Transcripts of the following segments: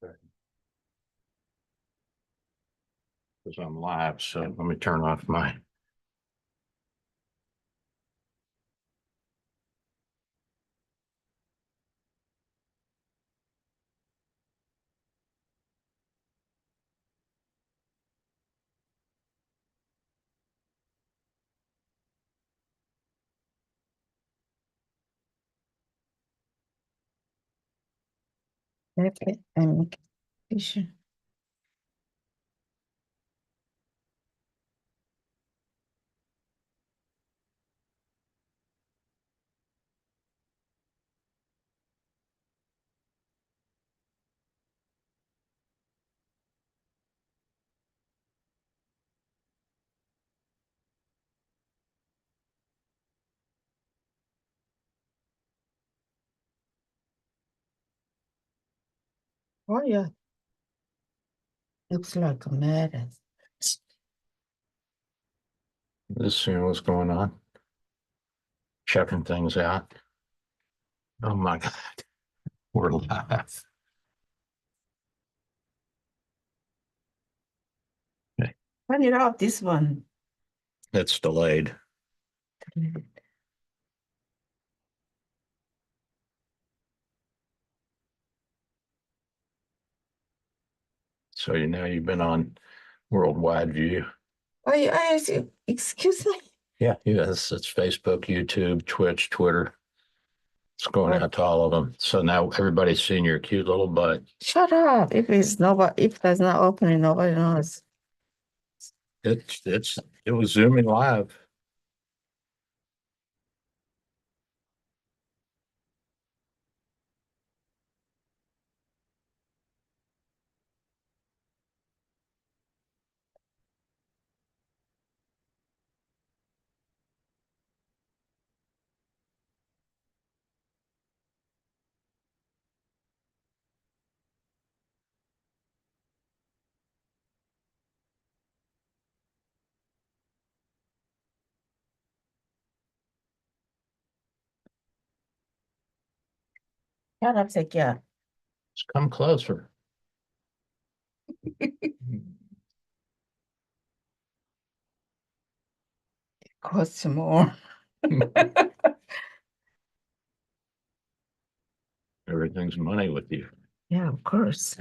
Because I'm live, so let me turn off my. Okay, I'm sure. Oh yeah, looks like a mess. This seeing what's going on. Checking things out. Oh my God, we're live. Okay. Turn it off, this one. It's delayed. So you know you've been on worldwide view. Oh, yeah, excuse me. Yeah, yes, it's Facebook, YouTube, Twitch, Twitter. It's going Oh, out to all of them. So now everybody's seeing your cute little butt. shut up. If that's not opening, nobody knows. It was zooming live. Shut up, take care. Just come closer. Costs more. Everything's money with you. Yeah, of course.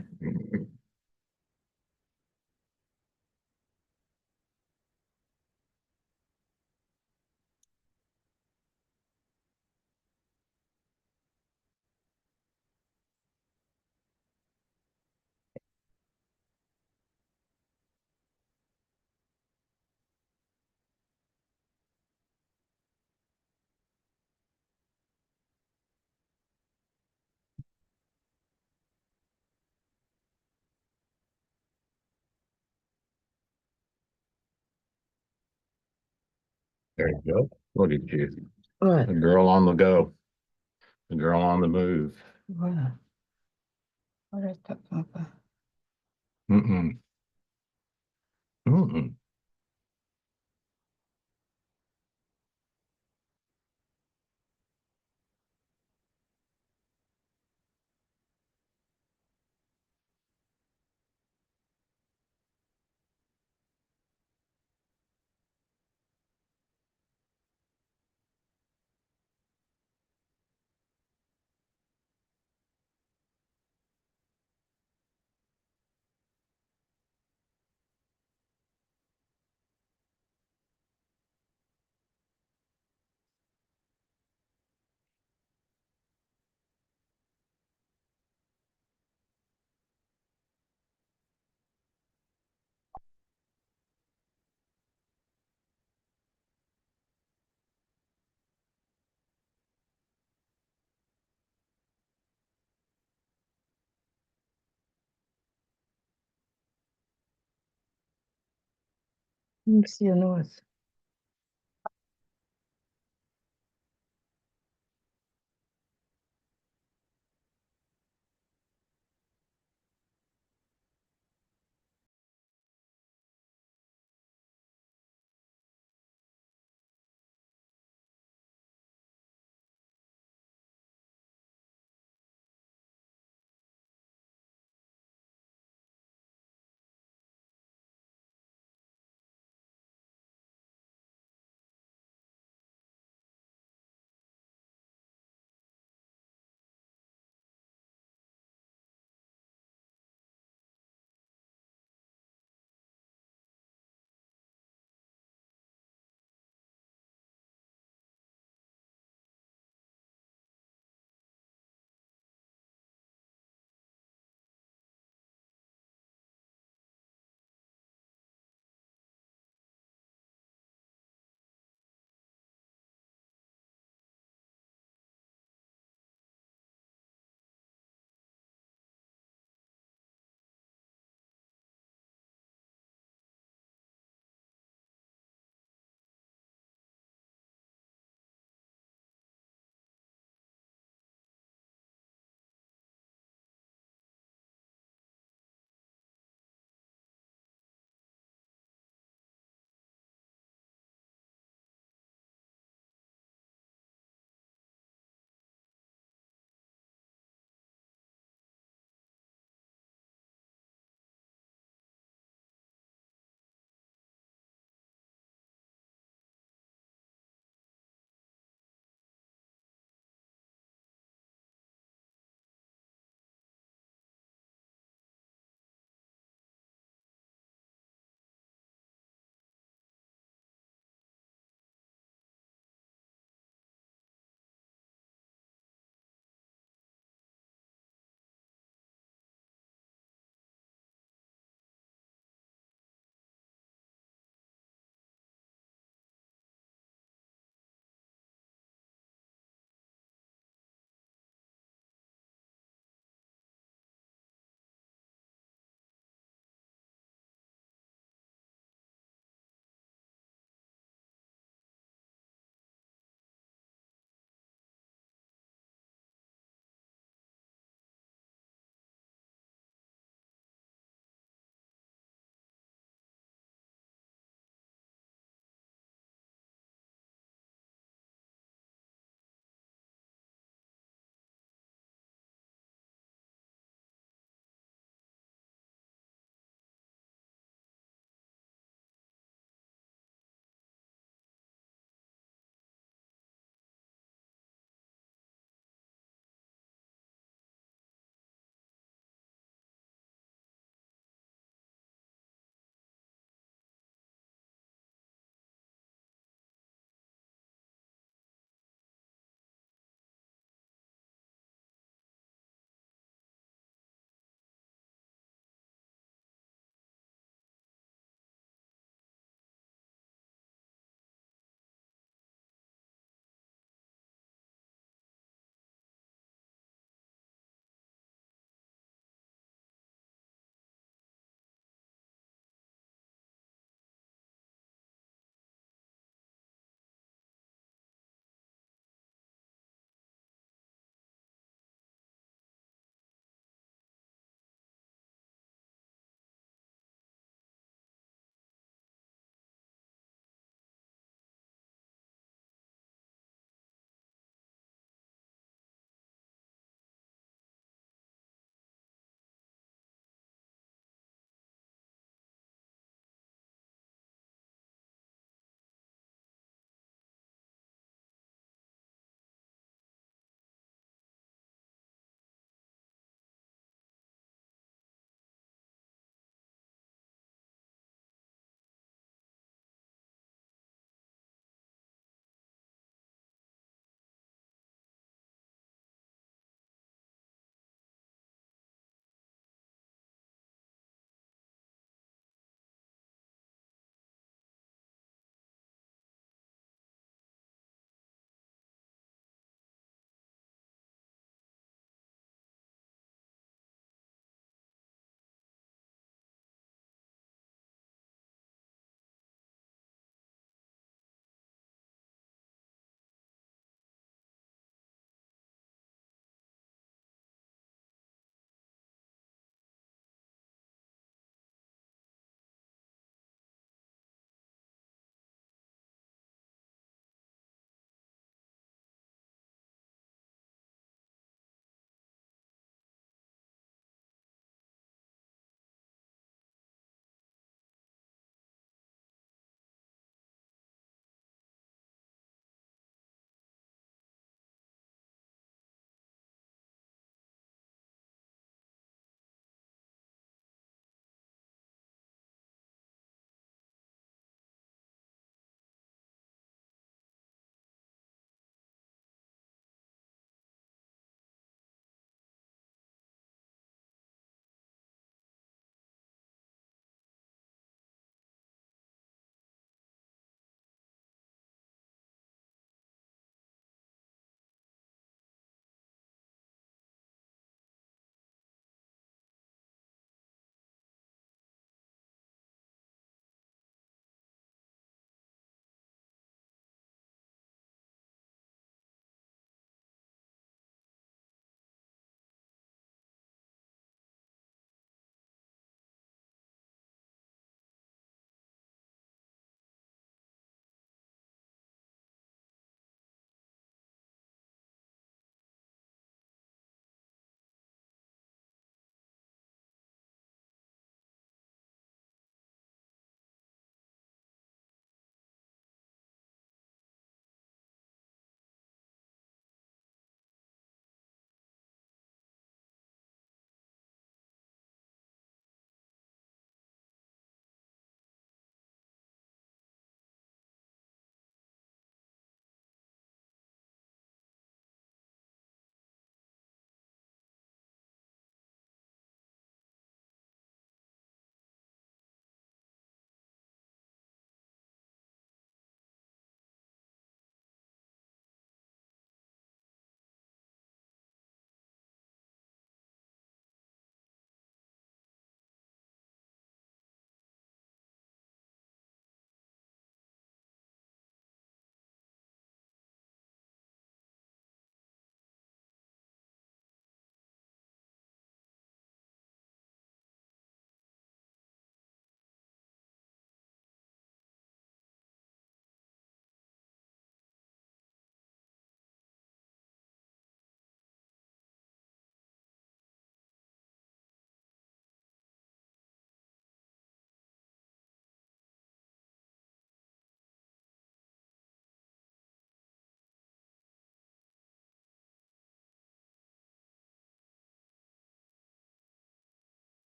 There you go. Look at you. What? The girl on the go. The girl on the move. What? What are you talking about? Mm-mm. Mm-mm. Let me see your nose.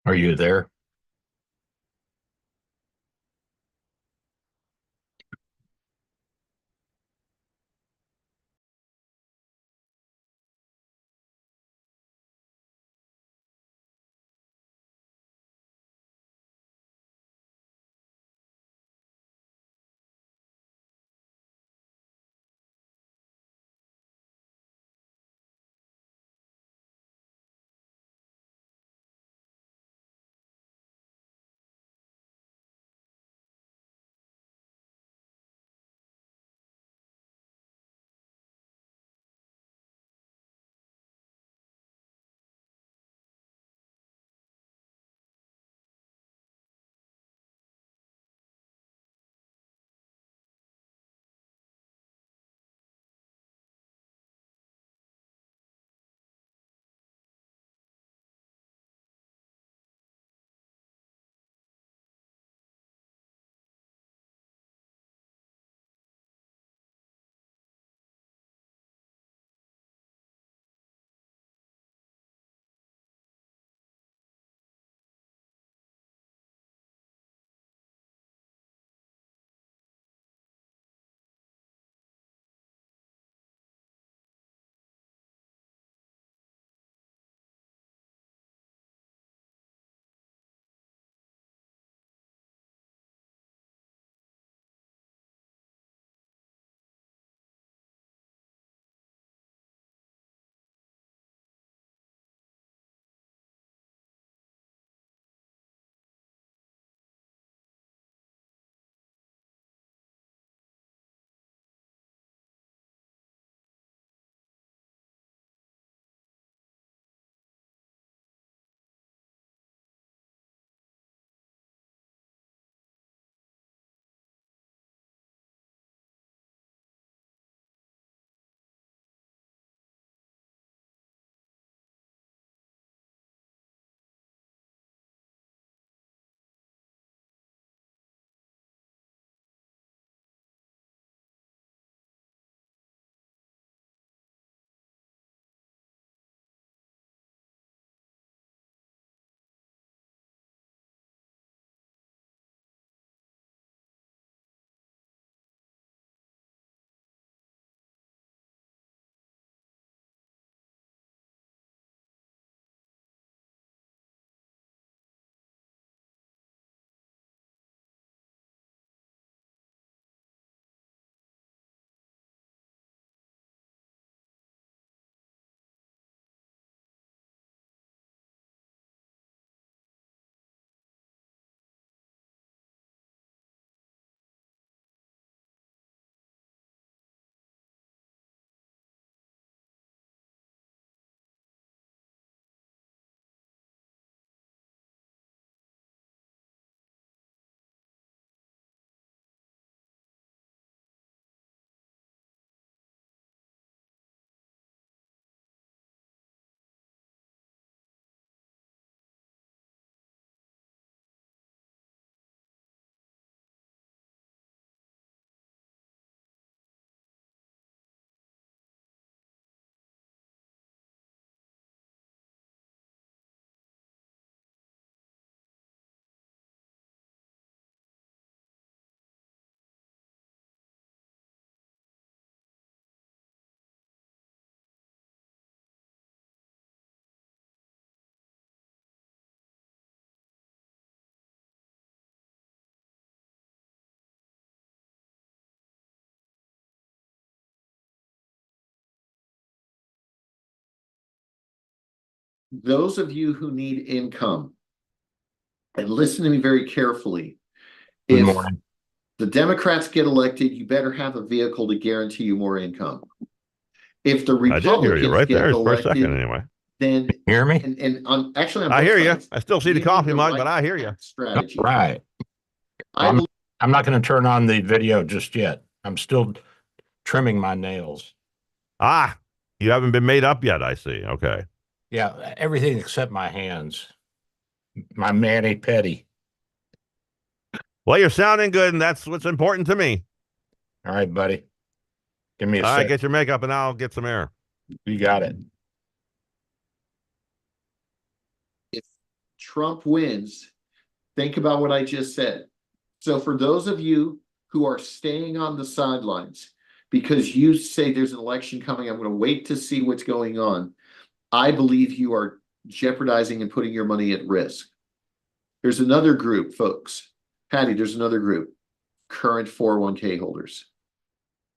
Are you there? Those of you who need income, and listen to me very carefully, Good if morning. the Democrats get elected, you better have a vehicle to guarantee you more income. If the I did hear you Republicans right get there for a second, elected, anyway. then Hear me? and on actually on I both hear you. sides, I still see we the need coffee the mug, right but I hear you. All strategy. right. I I'm, believe I'm not going to turn on the video just yet. I'm still trimming my nails. Ah, you haven't been made up yet, I see. Okay. Yeah, everything except my hands. My mani petty. Well, you're sounding good, and that's what's important to me. All right, buddy. Give me a All right, sec. get your makeup, and I'll get some air. You got it. if Trump wins, think about what I just said. So for those of you who are staying on the sidelines because you say there's an election coming, I'm going to wait to see what's going on. I believe you are jeopardizing and putting your money at risk. There's another group, folks. Patty, there's another group, current 401k holders.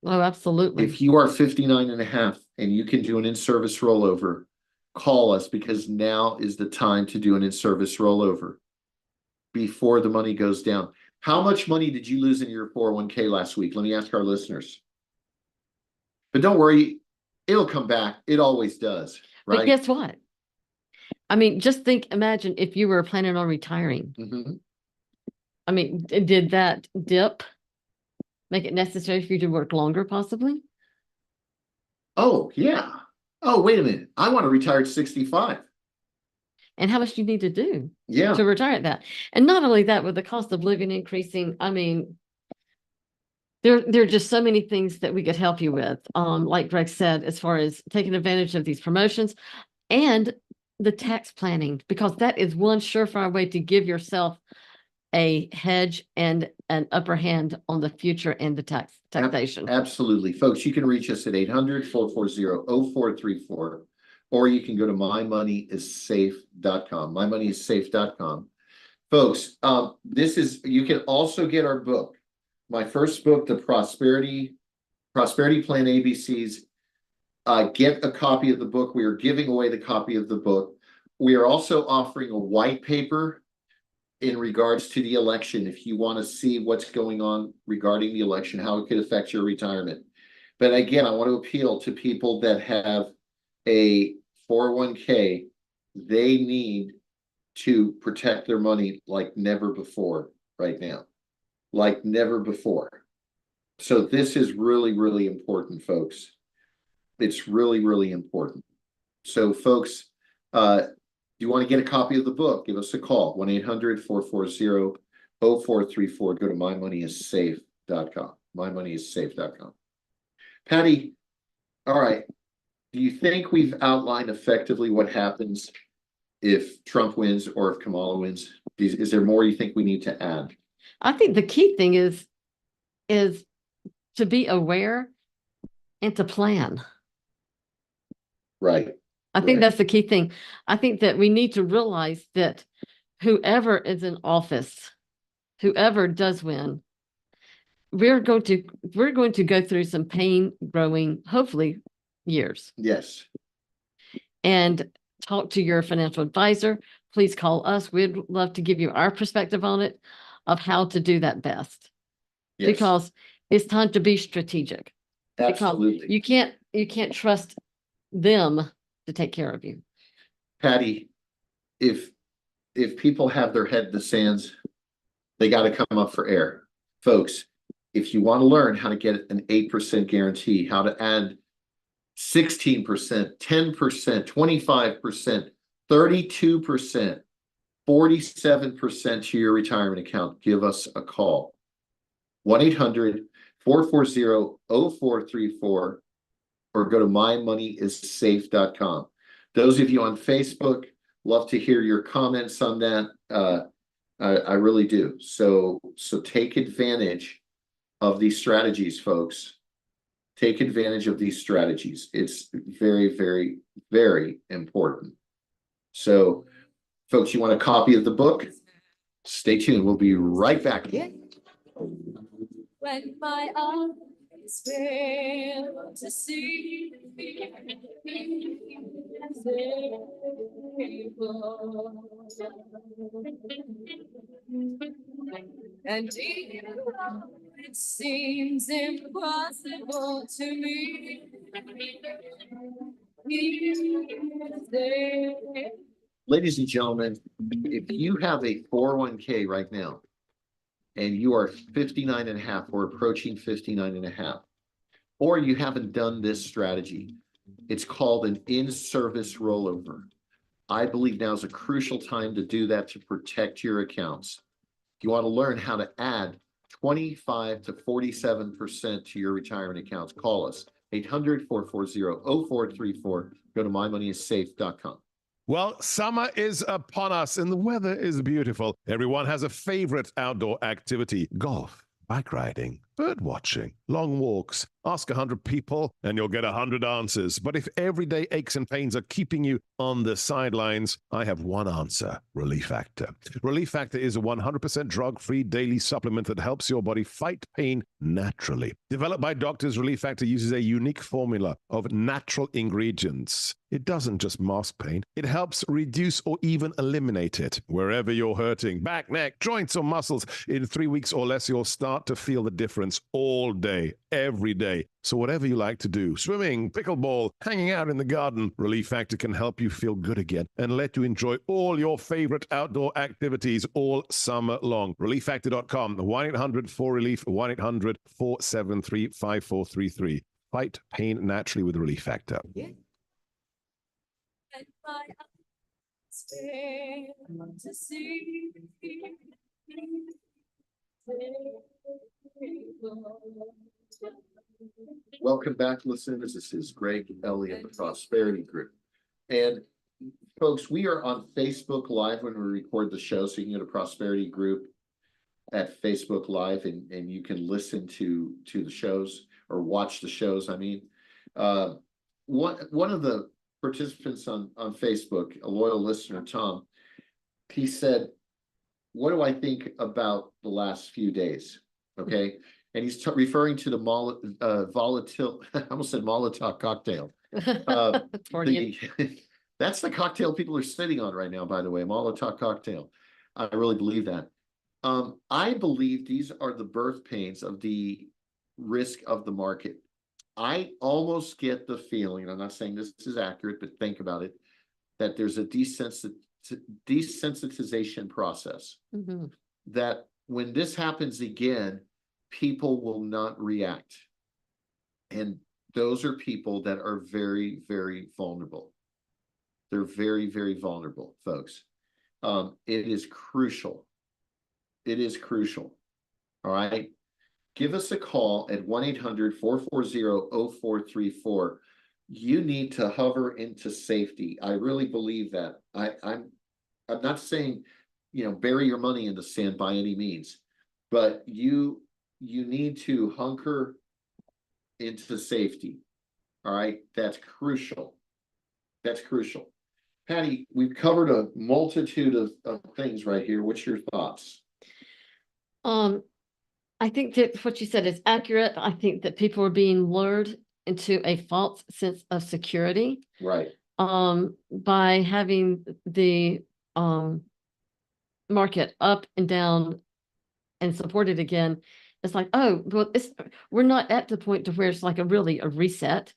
Oh, absolutely. If you are 59 and a half and you can do an in-service rollover, call us because now is the time to do an in-service rollover before the money goes down. How much money did you lose in your 401k last week? Let me ask our listeners. But don't worry, it'll come back. It always does, But right? guess what? I mean, just imagine if you were planning on retiring. Mhm. I mean, did that dip make it necessary for you to work longer, possibly? Oh, yeah. Oh, wait a minute. I want to retire at 65. And how much do you need to do Yeah. to retire at that? And not only that, with the cost of living increasing, I mean, there are just so many things that we could help you with. Like Greg said, as far as taking advantage of these promotions and the tax planning, because that is one surefire way to give yourself a hedge and an upper hand on the future and the taxation. Absolutely. Folks, you can reach us at 800-440-0434, or you can go to mymoneyissafe.com. Mymoneyissafe.com. Folks, you can also get our book. My first book, the Prosperity Plan ABCs. Get a copy of the book. We are giving away the copy of the book. We are also offering a white paper in regards to the election. If you want to see what's going on regarding the election, how it could affect your retirement. But again, I want to appeal to people that have a 401k. They need to protect their money like never before right now, like never before. So this is really, really important, folks. It's really, really important. So folks, if you want to get a copy of the book, give us a call, 1-800-440-0434. Go to mymoneyissafe.com. Mymoneyissafe.com. Patty, all right. Do you think we've outlined effectively what happens if Trump wins or if Kamala wins? Is there more you think we need to add? I think the key thing is to be aware and to plan. Right. I think Right. that's the key thing. I think that we need to realize that whoever is in office, whoever does win, we're going to go through some pain growing, hopefully, years. Yes. And talk to your financial advisor. Please call us. We'd love to give you our perspective on it of how to do that best. Yes. Because it's time to be strategic. Absolutely. Because you can't trust them to take care of you. Patty, if people have their head in the sands, they got to come up for air. Folks, if you want to learn how to get an 8% guarantee, how to add 16%, 10%, 25%, 32%, 47% to your retirement account, give us a call. 1-800-440-0434 or go to mymoneyissafe.com. Those of you on Facebook, love to hear your comments on that. I really do. So take advantage of these strategies, folks. Take advantage of these strategies. It's very, very, very important. So, folks, you want a copy of the book? Stay tuned. We'll be right back. When my eyes fail to see and even though it seems impossible to me, he is there. Ladies and gentlemen, if you have a 401k right now, and you are 59 and a half or approaching 59 and a half, or you haven't done this strategy, it's called an in-service rollover. I believe now is a crucial time to do that to protect your accounts. If you want to learn how to add 25 to 47% to your retirement accounts, call us 800-440-0434. Go to mymoneyissafe.com. Well, summer is upon us and the weather is beautiful. Everyone has a favorite outdoor activity: golf, bike riding, bird watching, long walks. Ask 100 people and you'll get 100 answers. But if everyday aches and pains are keeping you on the sidelines, I have one answer: Relief Factor. Relief Factor is a 100% drug-free daily supplement that helps your body fight pain naturally. Developed by doctors, Relief Factor uses a unique formula of natural ingredients. It doesn't just mask pain, it helps reduce or even eliminate it. Wherever you're hurting, back, neck, joints, or muscles, in 3 weeks or less, you'll start to feel the difference all day, every day. So whatever you like to do, swimming, pickleball, hanging out in the garden, Relief Factor can help you feel good again and let you enjoy all your favorite outdoor activities all summer long. ReliefFactor.com, 1-800-4RELIEF, 1-800-473-5433. Fight pain naturally with Relief Factor. And my eyes fail to see. Welcome back, listeners. This is Greg Elliott, the Prosperity Group. And folks, we are on Facebook Live when we record the show, so you can go to Prosperity Group at Facebook Live and you can listen to the shows or watch the shows. I mean, one of the participants on Facebook, a loyal listener, Tom, he said, what do I think about the last few days? Okay. And he's referring to the volatile, I almost said Molotov cocktail. Freudian. That's the cocktail people are sitting on right now, by the way, Molotov cocktail. I really believe that. I believe these are the birth pains of the risk of the market. I almost get the feeling, I'm not saying this is accurate, but think about it, that there's a desensitization process. Mm-hmm. That when this happens again, people will not react. And those are people that are very, very vulnerable. They're very, very vulnerable, folks. It is crucial. It is crucial. All right. Give us a call at 1-800-440-0434. You need to hover into safety. I really believe that. I'm not saying, bury your money in the sand by any means, but you need to hunker into safety. All right. That's crucial. That's crucial. Patty, we've covered a multitude of things right here. What's your thoughts? I think that what you said is accurate. I think that people are being lured into a false sense of security. Right. By having the market up and down and supported again. It's like, oh, well, we're not at the point to where it's like a reset.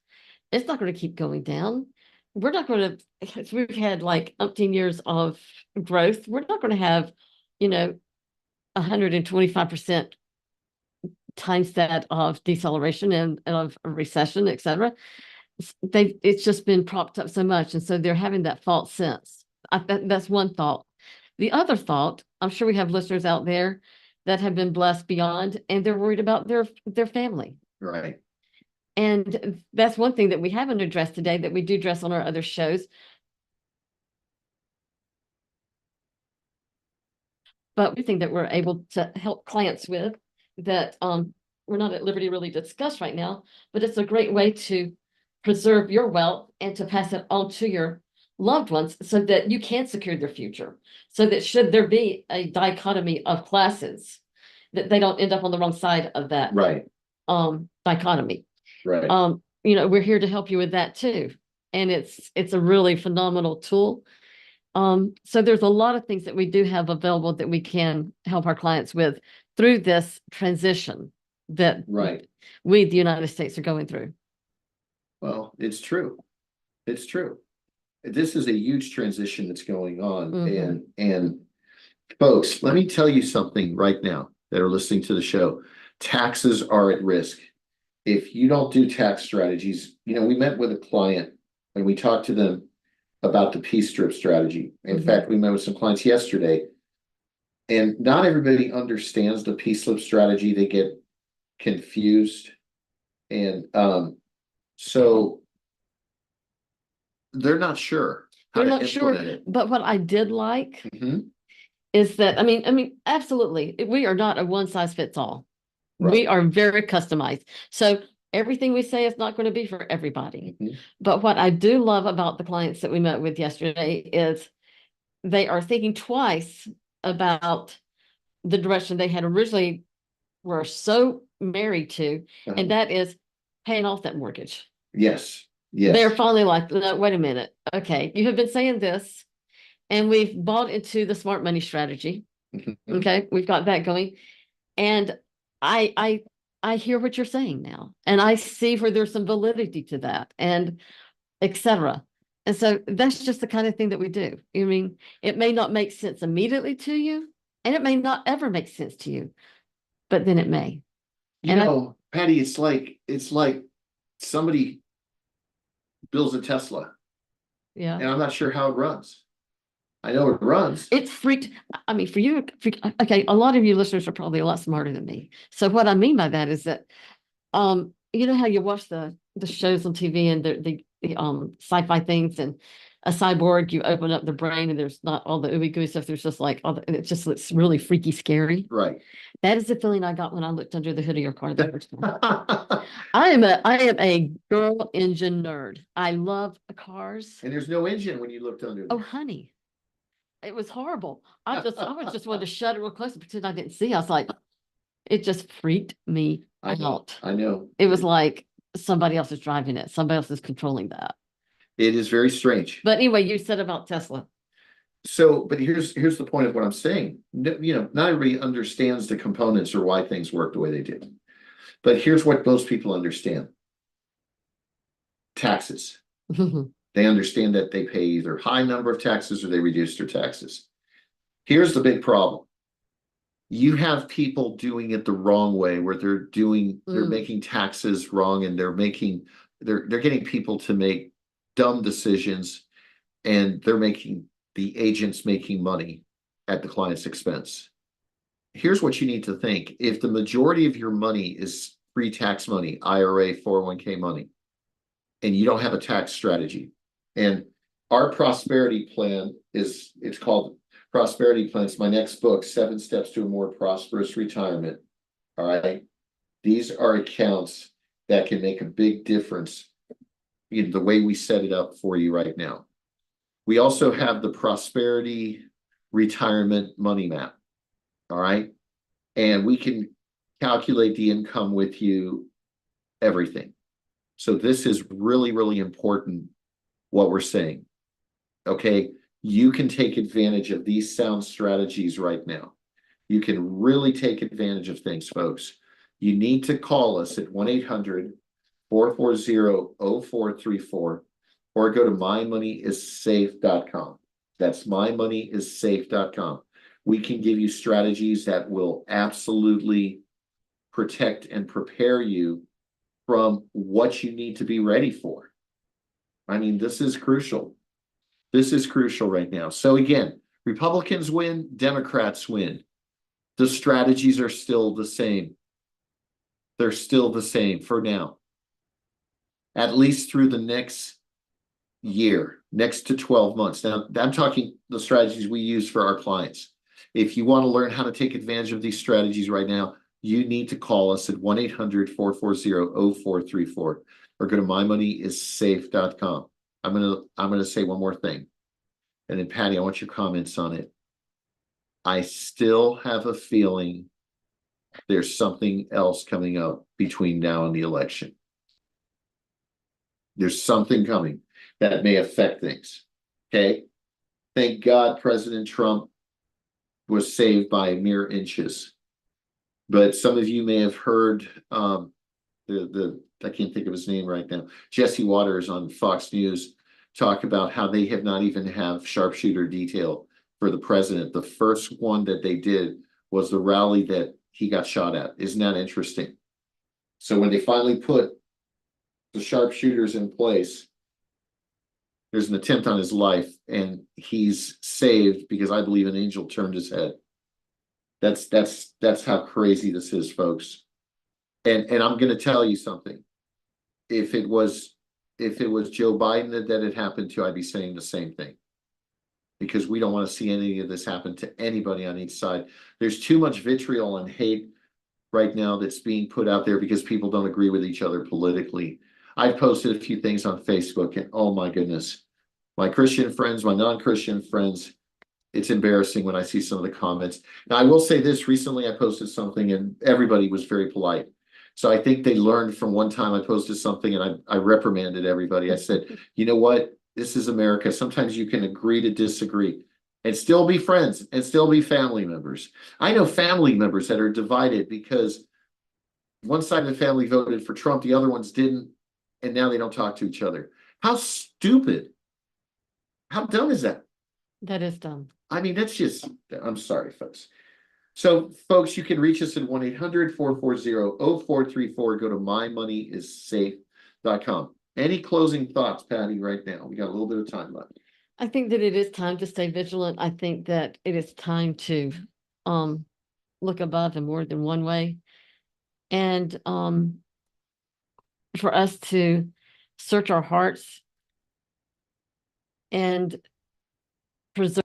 It's not going to keep going down. We're not going to, we've had like umpteen years of growth. We're not going to have, 125% times that of deceleration and of a recession, et cetera. It's just been propped up so much. And so they're having that false sense. That's one thought. The other thought, I'm sure we have listeners out there that have been blessed beyond, and they're worried about their family. Right. And that's one thing that we haven't addressed today that we do address on our other shows. But we think that we're able to help clients with that we're not at liberty really to discuss right now, but it's a great way to preserve your wealth and to pass it on to your loved ones so that you can secure their future. So that should there be a dichotomy of classes, that they don't end up on the wrong side of that Right. Dichotomy. Right. We're here to help you with that too. And it's a really phenomenal tool. So there's a lot of things that we do have available that we can help our clients with through this transition that Right. we, the United States, are going through. Well, it's true. It's true. This is a huge transition that's going on. Mhm. And folks, let me tell you something right now that are listening to the show. Taxes are at risk. If you don't do tax strategies, we met with a client and we talked to them about the P-strip strategy. In Mhm. fact, we met with some clients yesterday, and not everybody understands the P-slip strategy. They get confused. And so they're not sure. how They're to not sure. implement it. But what I did like Mhm. is that, absolutely, we are not a one size fits all. Right. We are very customized. So everything we say is not going to be for everybody. Mhm. But what I do love about the clients that we met with yesterday is they are thinking twice about the direction they had originally were so married to, Uh-huh. and that is paying off that mortgage. Yes, They're yes. finally like, no, wait a minute. Okay, you have been saying this, and we've bought into the smart money strategy. Mhm. Okay, we've got that going. And I hear what you're saying now, and I see where there's some validity to that, and etc. And so that's just the kind of thing that we do. I mean, it may not make sense immediately to you, and it may not ever make sense to you, but then it may. You And I- know, Patty, it's like somebody builds a Tesla, Yeah. and I'm not sure how it runs. I know it runs. It's freaked. I mean, for you, okay, a lot of you listeners are probably a lot smarter than me. So what I mean by that is that, you know how you watch the shows on TV and the sci-fi things, and a cyborg, you open up the brain and there's not all the ooey gooey stuff. There's just like and it just looks really freaky, scary. Right. That is the feeling I got when I looked under the hood of your car the first time. I am a girl engine nerd. I love cars. And there's no engine when you looked under Oh, there. honey, it was horrible. I was just wanted to shut it real close and pretend I didn't see. I was like, it just freaked me I know. out. I know. It was like somebody else is driving it. Somebody else is controlling that. It is very strange. But anyway, you said about Tesla. So, but here's the point of what I'm saying. You know, not everybody understands the components or why things work the way they do. But here's what most people understand. Taxes. They understand that they pay either high number of taxes or they reduce their taxes. Here's the big problem. You have people doing it the wrong way, where they're making taxes wrong, and they're getting people to make dumb decisions, and they're making the agents making money at the client's expense. Here's what you need to think. If the majority of your money is pre-tax money, IRA, 401k money, and you don't have a tax strategy, and our prosperity plan it's called Prosperity Plan. It's my next book, 7 Steps to a More Prosperous Retirement. All right. These are accounts that can make a big difference in the way we set it up for you right now. We also have the Prosperity Retirement Money Map. All right. And we can calculate the income with you, everything. So this is really, really important, what we're saying. Okay. You can take advantage of these sound strategies right now. You can really take advantage of things, folks. You need to call us at 1-800-440-0434 or go to mymoneyissafe.com. That's mymoneyissafe.com. We can give you strategies that will absolutely protect and prepare you from what you need to be ready for. I mean, this is crucial. This is crucial right now. So again, Republicans win, Democrats win. The strategies are still the same. They're still the same for now. At least through the next year, next to 12 months. Now, I'm talking the strategies we use for our clients. If you want to learn how to take advantage of these strategies right now, you need to call us at 1-800-440-0434 or go to mymoneyissafe.com. I'm gonna say one more thing. And then Patty, I want your comments on it. I still have a feeling there's something else coming up between now and the election. There's something coming that may affect things. Okay. Thank God President Trump was saved by mere inches. But some of you may have heard I can't think of his name right now, Jesse Waters on Fox News talk about how they have not even have sharpshooter detail for the president. The first one that they did was the rally that he got shot at. Isn't that interesting? So when they finally put the sharpshooters in place, there's an attempt on his life, and he's saved because I believe an angel turned his head. That's how crazy this is, folks. And I'm going to tell you something. If it was Joe Biden that it happened to, I'd be saying the same thing. because we don't want to see any of this happen to anybody on each side. There's too much vitriol and hate right now that's being put out there because people don't agree with each other politically. I've posted a few things on Facebook, and oh my goodness, my Christian friends, my non-Christian friends, it's embarrassing when I see some of the comments. Now, I will say this, recently I posted something and everybody was very polite. So I think they learned from one time I posted something and I reprimanded everybody. I said, you know what? This is America. Sometimes you can agree to disagree and still be friends and still be family members. I know family members that are divided because one side of the family voted for Trump, the other ones didn't, and now they don't talk to each other. How stupid. How dumb is that? That is dumb. I mean, that's just, I'm sorry, folks. So, folks, you can reach us at 1-800-440-0434. Go to mymoneyissafe.com. Any closing thoughts, Patty, right now? We got a little bit of time left. I think that it is time to stay vigilant. I think that it is time to look above in more than one way. And for us to search our hearts and preserve.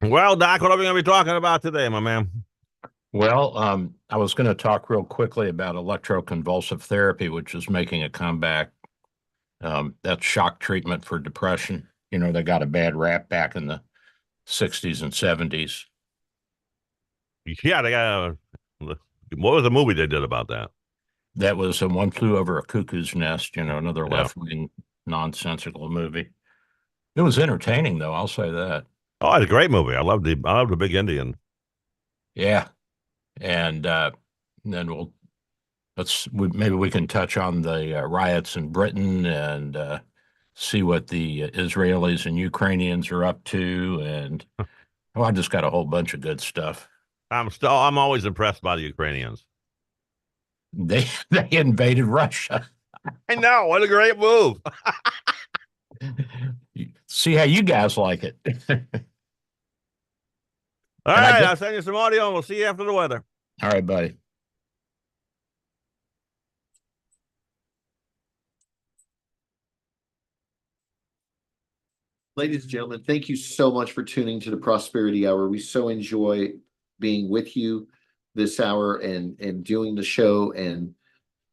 Well, Doc, what are we going to be talking about today, my man? Well, I was going to talk real quickly about electroconvulsive therapy, which is making a comeback. That's shock treatment for depression. You know, they got a bad rap back in the 60s and 70s. Yeah, they got what was the movie they did about that? That was One Flew Over a Cuckoo's Nest, you know, another Yeah. left-wing nonsensical movie. It was entertaining, though, I'll say that. Oh, it's a great movie. I love the Big Indian. Yeah. And then maybe we can touch on the riots in Britain and see what the Israelis and Ukrainians are up to. And I just got a whole bunch of good stuff. I'm always impressed by the Ukrainians. They invaded Russia. I know, what a great move. See how you guys like it. All right, I'll send you some audio and we'll see you after the weather. All right, buddy. Ladies and gentlemen, thank you so much for tuning to the Prosperity Hour. We so enjoy being with you this hour and doing the show and,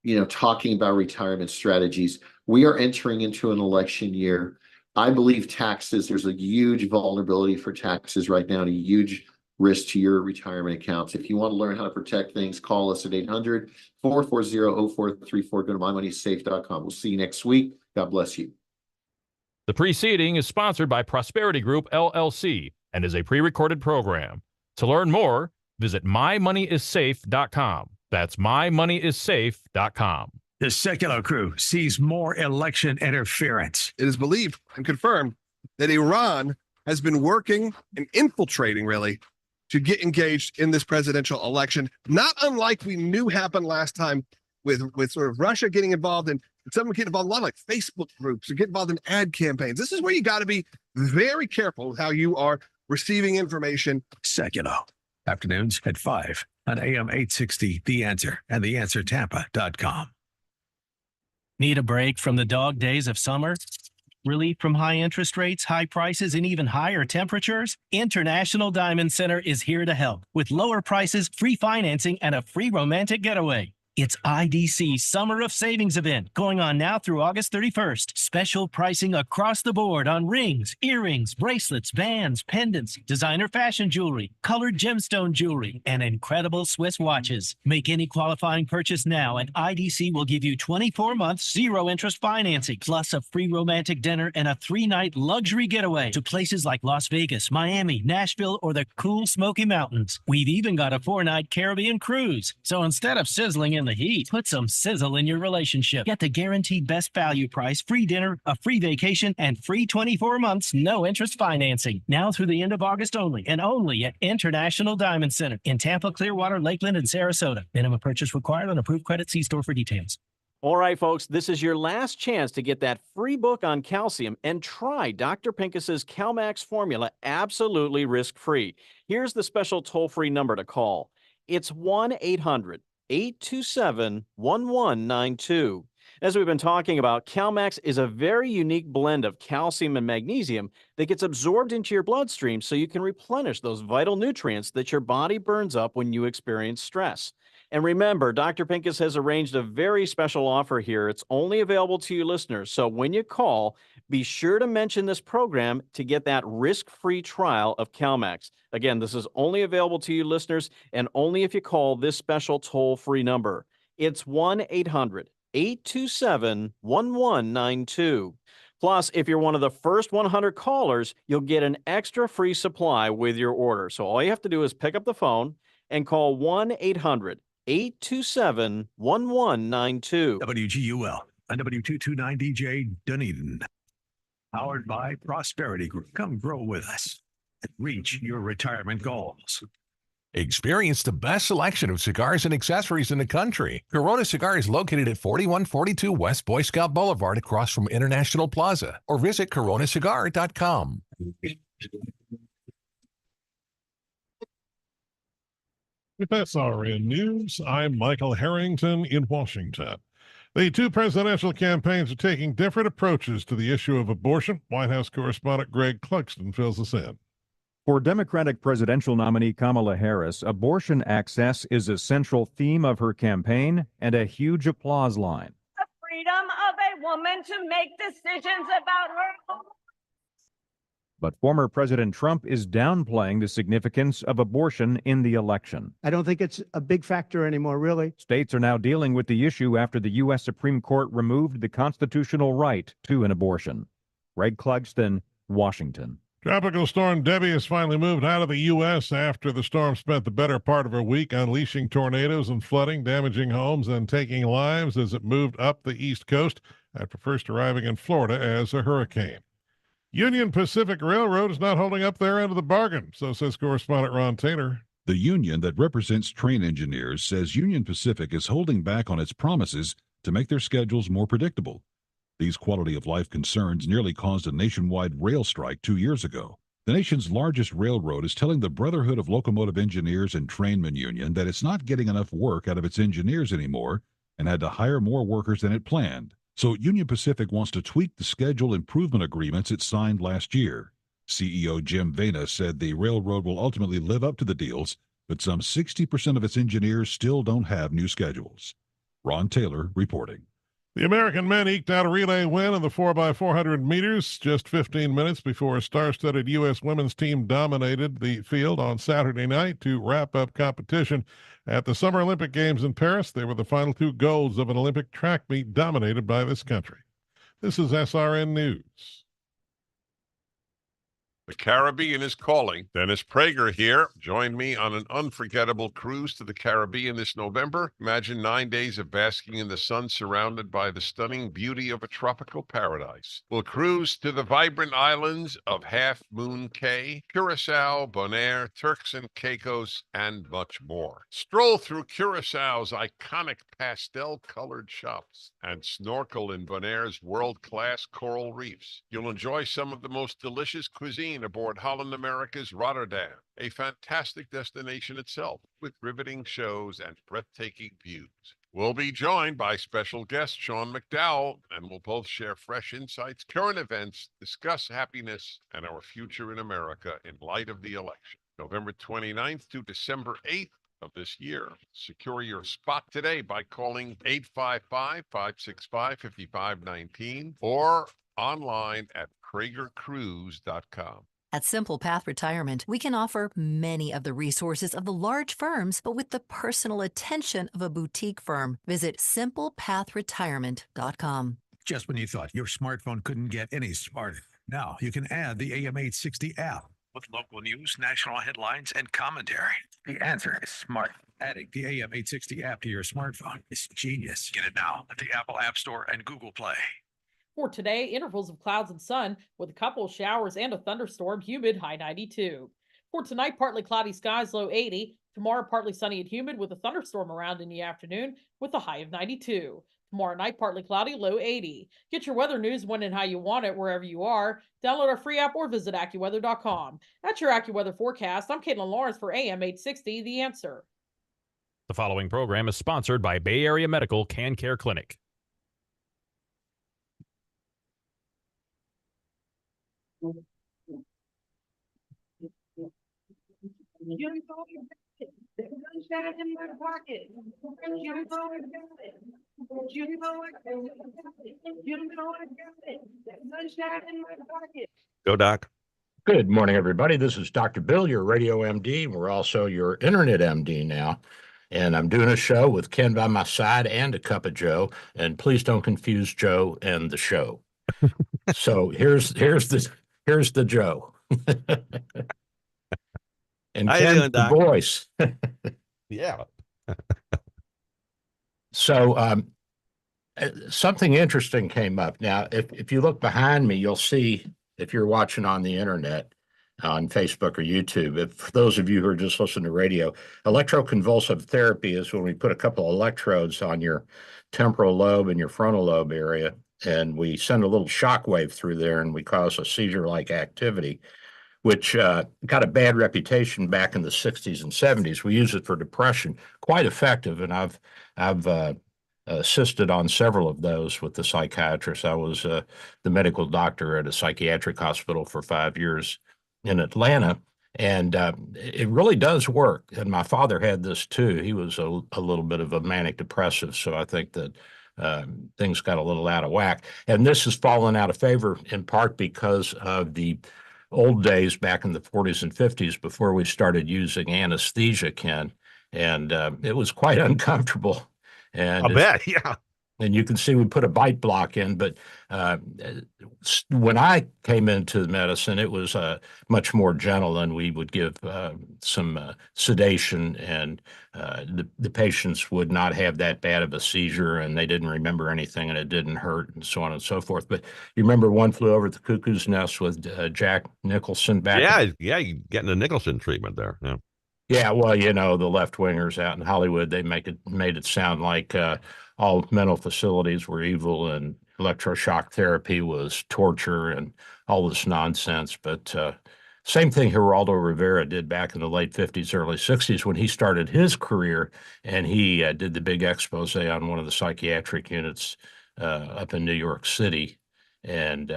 you know, talking about retirement strategies. We are entering into an election year. I believe taxes, there's a huge vulnerability for taxes right now and a huge risk to your retirement accounts. If you want to learn how to protect things, call us at 800-440-0434. Go to mymoneysafe.com. We'll see you next week. God bless you. The preceding is sponsored by Prosperity Group, LLC, and is a pre-recorded program. To learn more, visit mymoneyissafe.com. That's mymoneyissafe.com. The Secular Crew sees more election interference. It is believed and confirmed that Iran has been working and infiltrating, really, to get engaged in this presidential election, not unlike we knew happened last time with sort of Russia getting involved and someone getting involved, a lot of like Facebook groups or get involved in ad campaigns. This is where you got to be very careful with how you are receiving information. Secular. Afternoons at 5 on AM 860, The Answer and TheAnswerTampa.com. Need a break from the dog days of summer? Relief from high interest rates, high prices, and even higher temperatures? International Diamond Center is here to help with lower prices, free financing, and a free romantic getaway. It's IDC's Summer of Savings event going on now through August 31st. Special pricing across the board on rings, earrings, bracelets, bands, pendants, designer fashion jewelry, colored gemstone jewelry, and incredible Swiss watches. Make any qualifying purchase now and IDC will give you 24 months zero interest financing, plus a free romantic dinner and a 3-night luxury getaway to places like Las Vegas, Miami, Nashville, or the cool Smoky Mountains. We've even got a 4-night Caribbean cruise. So instead of sizzling in the heat, put some sizzle in your relationship. Get the guaranteed best value price, free dinner, a free vacation, and free 24 months no interest financing. Now through the end of August only, and only at International Diamond Center in Tampa, Clearwater, Lakeland, and Sarasota. Minimum purchase required on approved credit. See store for details. All right, folks, this is your last chance to get that free book on calcium and try Dr. Pincus's CalMax formula absolutely risk-free. Here's the special toll-free number to call. It's 1-800-827-1192. As we've been talking about, CalMax is a very unique blend of calcium and magnesium that gets absorbed into your bloodstream so you can replenish those vital nutrients that your body burns up when you experience stress. And remember, Dr. Pincus has arranged a very special offer here. It's only available to you listeners. So when you call, be sure to mention this program to get that risk-free trial of CalMax. Again, this is only available to you listeners and only if you call this special toll-free number. It's 1-800-827-1192. Plus, if you're one of the first 100 callers, you'll get an extra free supply with your order. So all you have to do is pick up the phone and call 1-800-827-1192. WGUL and W229DJ Dunedin. Powered by Prosperity Group. Come grow with us and reach your retirement goals. Experience the best selection of cigars and accessories in the country. Corona Cigar is located at 4142 West Boy Scout Boulevard across from International Plaza, or visit coronacigar.com. With SRN News, I'm Michael Harrington in Washington. The two presidential campaigns are taking different approaches to the issue of abortion. White House correspondent Greg Clugston fills us in. For Democratic presidential nominee Kamala Harris, abortion access is a central theme of her campaign and a huge applause line. The freedom of a woman to make decisions about her own. But former President Trump is downplaying the significance of abortion in the election. I don't think it's a big factor anymore, really. States are now dealing with the issue after the U.S. Supreme Court removed the constitutional right to an abortion. Greg Clugston, Washington. Tropical storm Debbie has finally moved out of the U.S. after the storm spent the better part of a week unleashing tornadoes and flooding, damaging homes and taking lives as it moved up the East Coast after first arriving in Florida as a hurricane. Union Pacific Railroad is not holding up their end of the bargain, so says correspondent Ron Taylor. The union that represents train engineers says Union Pacific is holding back on its promises to make their schedules more predictable. These quality of life concerns nearly caused a nationwide rail strike 2 years ago. The nation's largest railroad is telling the Brotherhood of Locomotive Engineers and Trainmen Union that it's not getting enough work out of its engineers anymore and had to hire more workers than it planned. So Union Pacific wants to tweak the schedule improvement agreements it signed last year. CEO Jim Vena said the railroad will ultimately live up to the deals, but some 60% of its engineers still don't have new schedules. Ron Taylor reporting. The American men eked out a relay win in the 4x400 meters just 15 minutes before a star-studded U.S. women's team dominated the field on Saturday night to wrap up competition at the Summer Olympic Games in Paris. They were the final two golds of an Olympic track meet dominated by this country. This is SRN News. The Caribbean is calling. Dennis Prager here. Join me on an unforgettable cruise to the Caribbean this November. Imagine 9 days of basking in the sun surrounded by the stunning beauty of a tropical paradise. We'll cruise to the vibrant islands of Half Moon Cay, Curacao, Bonaire, Turks and Caicos, and much more. Stroll through Curaçao's iconic pastel-colored shops and snorkel in Bonaire's world-class coral reefs. You'll enjoy some of the most delicious cuisine aboard Holland America's Rotterdam, a fantastic destination itself with riveting shows and breathtaking views. We'll be joined by special guest Sean McDowell, and we'll both share fresh insights, current events, discuss happiness and our future in America in light of the election. November 29th to December 8th of this year. Secure your spot today by calling 855-565-5519 or online at PragerCruise.com. At Simple Path Retirement, we can offer many of the resources of the large firms, but with the personal attention of a boutique firm. Visit SimplePathRetirement.com. Just when you thought your smartphone couldn't get any smarter, now you can add the AM860 app with local news, national headlines, and commentary. The answer is smart. Adding the AM860 app to your smartphone is genius. Get it now at the Apple App Store and Google Play. For today, intervals of clouds and sun with a couple of showers and a thunderstorm, humid, high 92. For tonight, partly cloudy skies, low 80. Tomorrow, partly sunny and humid with a thunderstorm around in the afternoon with a high of 92. Tomorrow night, partly cloudy, low 80. Get your weather news when and how you want it wherever you are. Download our free app or visit AccuWeather.com. That's your AccuWeather forecast. I'm Caitlin Lawrence for AM 860, The Answer. The following program is sponsored by Bay Area Medical Can Care Clinic. Go, Doc. Good morning, everybody. This is Dr. Bill, your radio MD. We're also your internet MD now. And I'm doing a show with Ken by my side and a cup of Joe. And please don't confuse Joe and the show. So here's the Joe. And How you Ken's doing, the Doc? voice. Yeah. So something interesting came up. Now, if you look behind me, you'll see, if you're watching on the internet, on Facebook or YouTube, if for those of you who are just listening to radio, electroconvulsive therapy is when we put a couple of electrodes on your temporal lobe and your frontal lobe area, and we send a little shock wave through there, and we cause a seizure-like activity, which got a bad reputation back in the 60s and 70s. We use it for depression, quite effective, and I've assisted on several of those with the psychiatrist. I was the medical doctor at a psychiatric hospital for 5 years in Atlanta, and it really does work. And my father had this too. He was a little bit of a manic depressive, so I think that things got a little out of whack. And this has fallen out of favor in part because of the old days back in the 40s and 50s before we started using anesthesia, Ken, and it was quite uncomfortable. And I bet, yeah. And you can see we put a bite block in, but when I came into medicine, it was much more gentle, and we would give some sedation, and the patients would not have that bad of a seizure, and they didn't remember anything, and it didn't hurt, and so on and so forth. But you remember One Flew Over the Cuckoo's Nest with Jack Nicholson back? Yeah, you getting the Nicholson treatment there. Yeah. Yeah, well, you know, the left wingers out in Hollywood, they made it sound like all mental facilities were evil and electroshock therapy was torture and all this nonsense. But same thing Geraldo Rivera did back in the late 50s, early 60s when he started his career, and he did the big expose on one of the psychiatric units up in New York City. And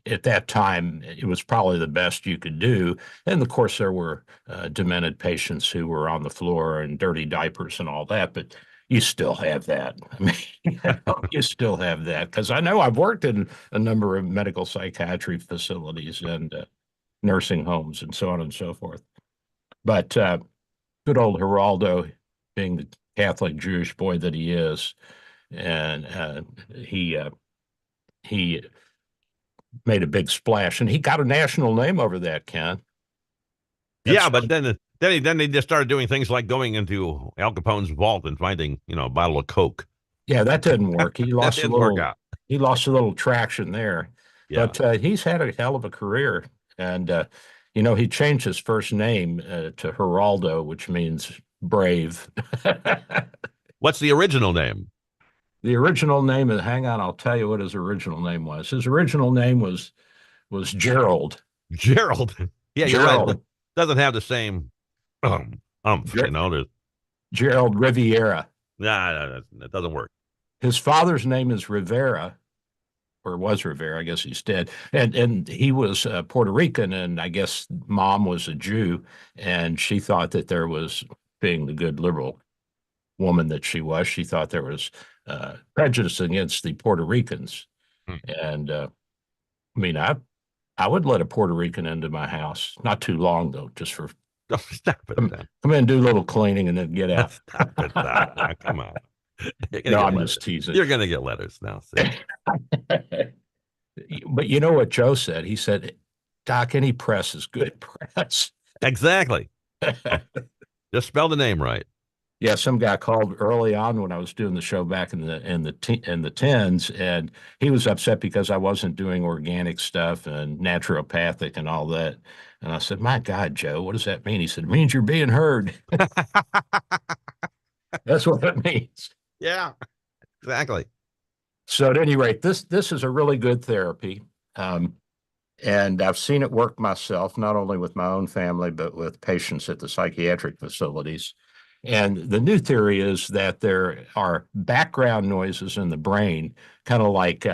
at that time, it was probably the best you could do. And of course, there were demented patients who were on the floor and dirty diapers and all that, but you still have that. I mean, you still have that, because I know I've worked in a number of medical psychiatry facilities and nursing homes and so on and so forth. But good old Geraldo, being the Catholic Jewish boy that he is, and he made a big splash, and he got a national name over that, Ken. Yeah, but then they just started doing things like going into Al Capone's vault and finding, a bottle of Coke. Yeah, that didn't work. He lost didn't work out. He lost a little traction there. Yeah. But he's had a hell of a career, and he changed his first name to Geraldo, which means brave. What's the original name? The original name is, hang on, I'll tell you what his original name was. His original name was Gerald. Gerald. Yeah, you're Gerald. right. It doesn't have the same there's Gerald Riviera. Nah, that doesn't work. His father's name is Rivera, or was Rivera, I guess he's dead. And he was Puerto Rican, and I guess mom was a Jew, and she thought that there was, being the good liberal woman that she was, she thought there was prejudice against the Puerto Ricans. And I mean, I would let a Puerto Rican into my house. Not too long, though, just for stop it. Come in and do a little cleaning and then get out. Stop it. Stop. Come on. No, I'm just teasing. You're going to get letters now. See? But you know what Joe said? He said, Doc, any press is good press. Exactly. Just spell the name right. Yeah, some guy called early on when I was doing the show back in the tens, and he was upset because I wasn't doing organic stuff and naturopathic and all that. And I said, "My God, Joe, what does that mean?" He said, "It means you're being heard." That's what it means. Yeah, exactly. So at any rate, this is a really good therapy, and I've seen it work myself, not only with my own family but with patients at the psychiatric facilities. And the new theory is that there are background noises in the brain, kind of like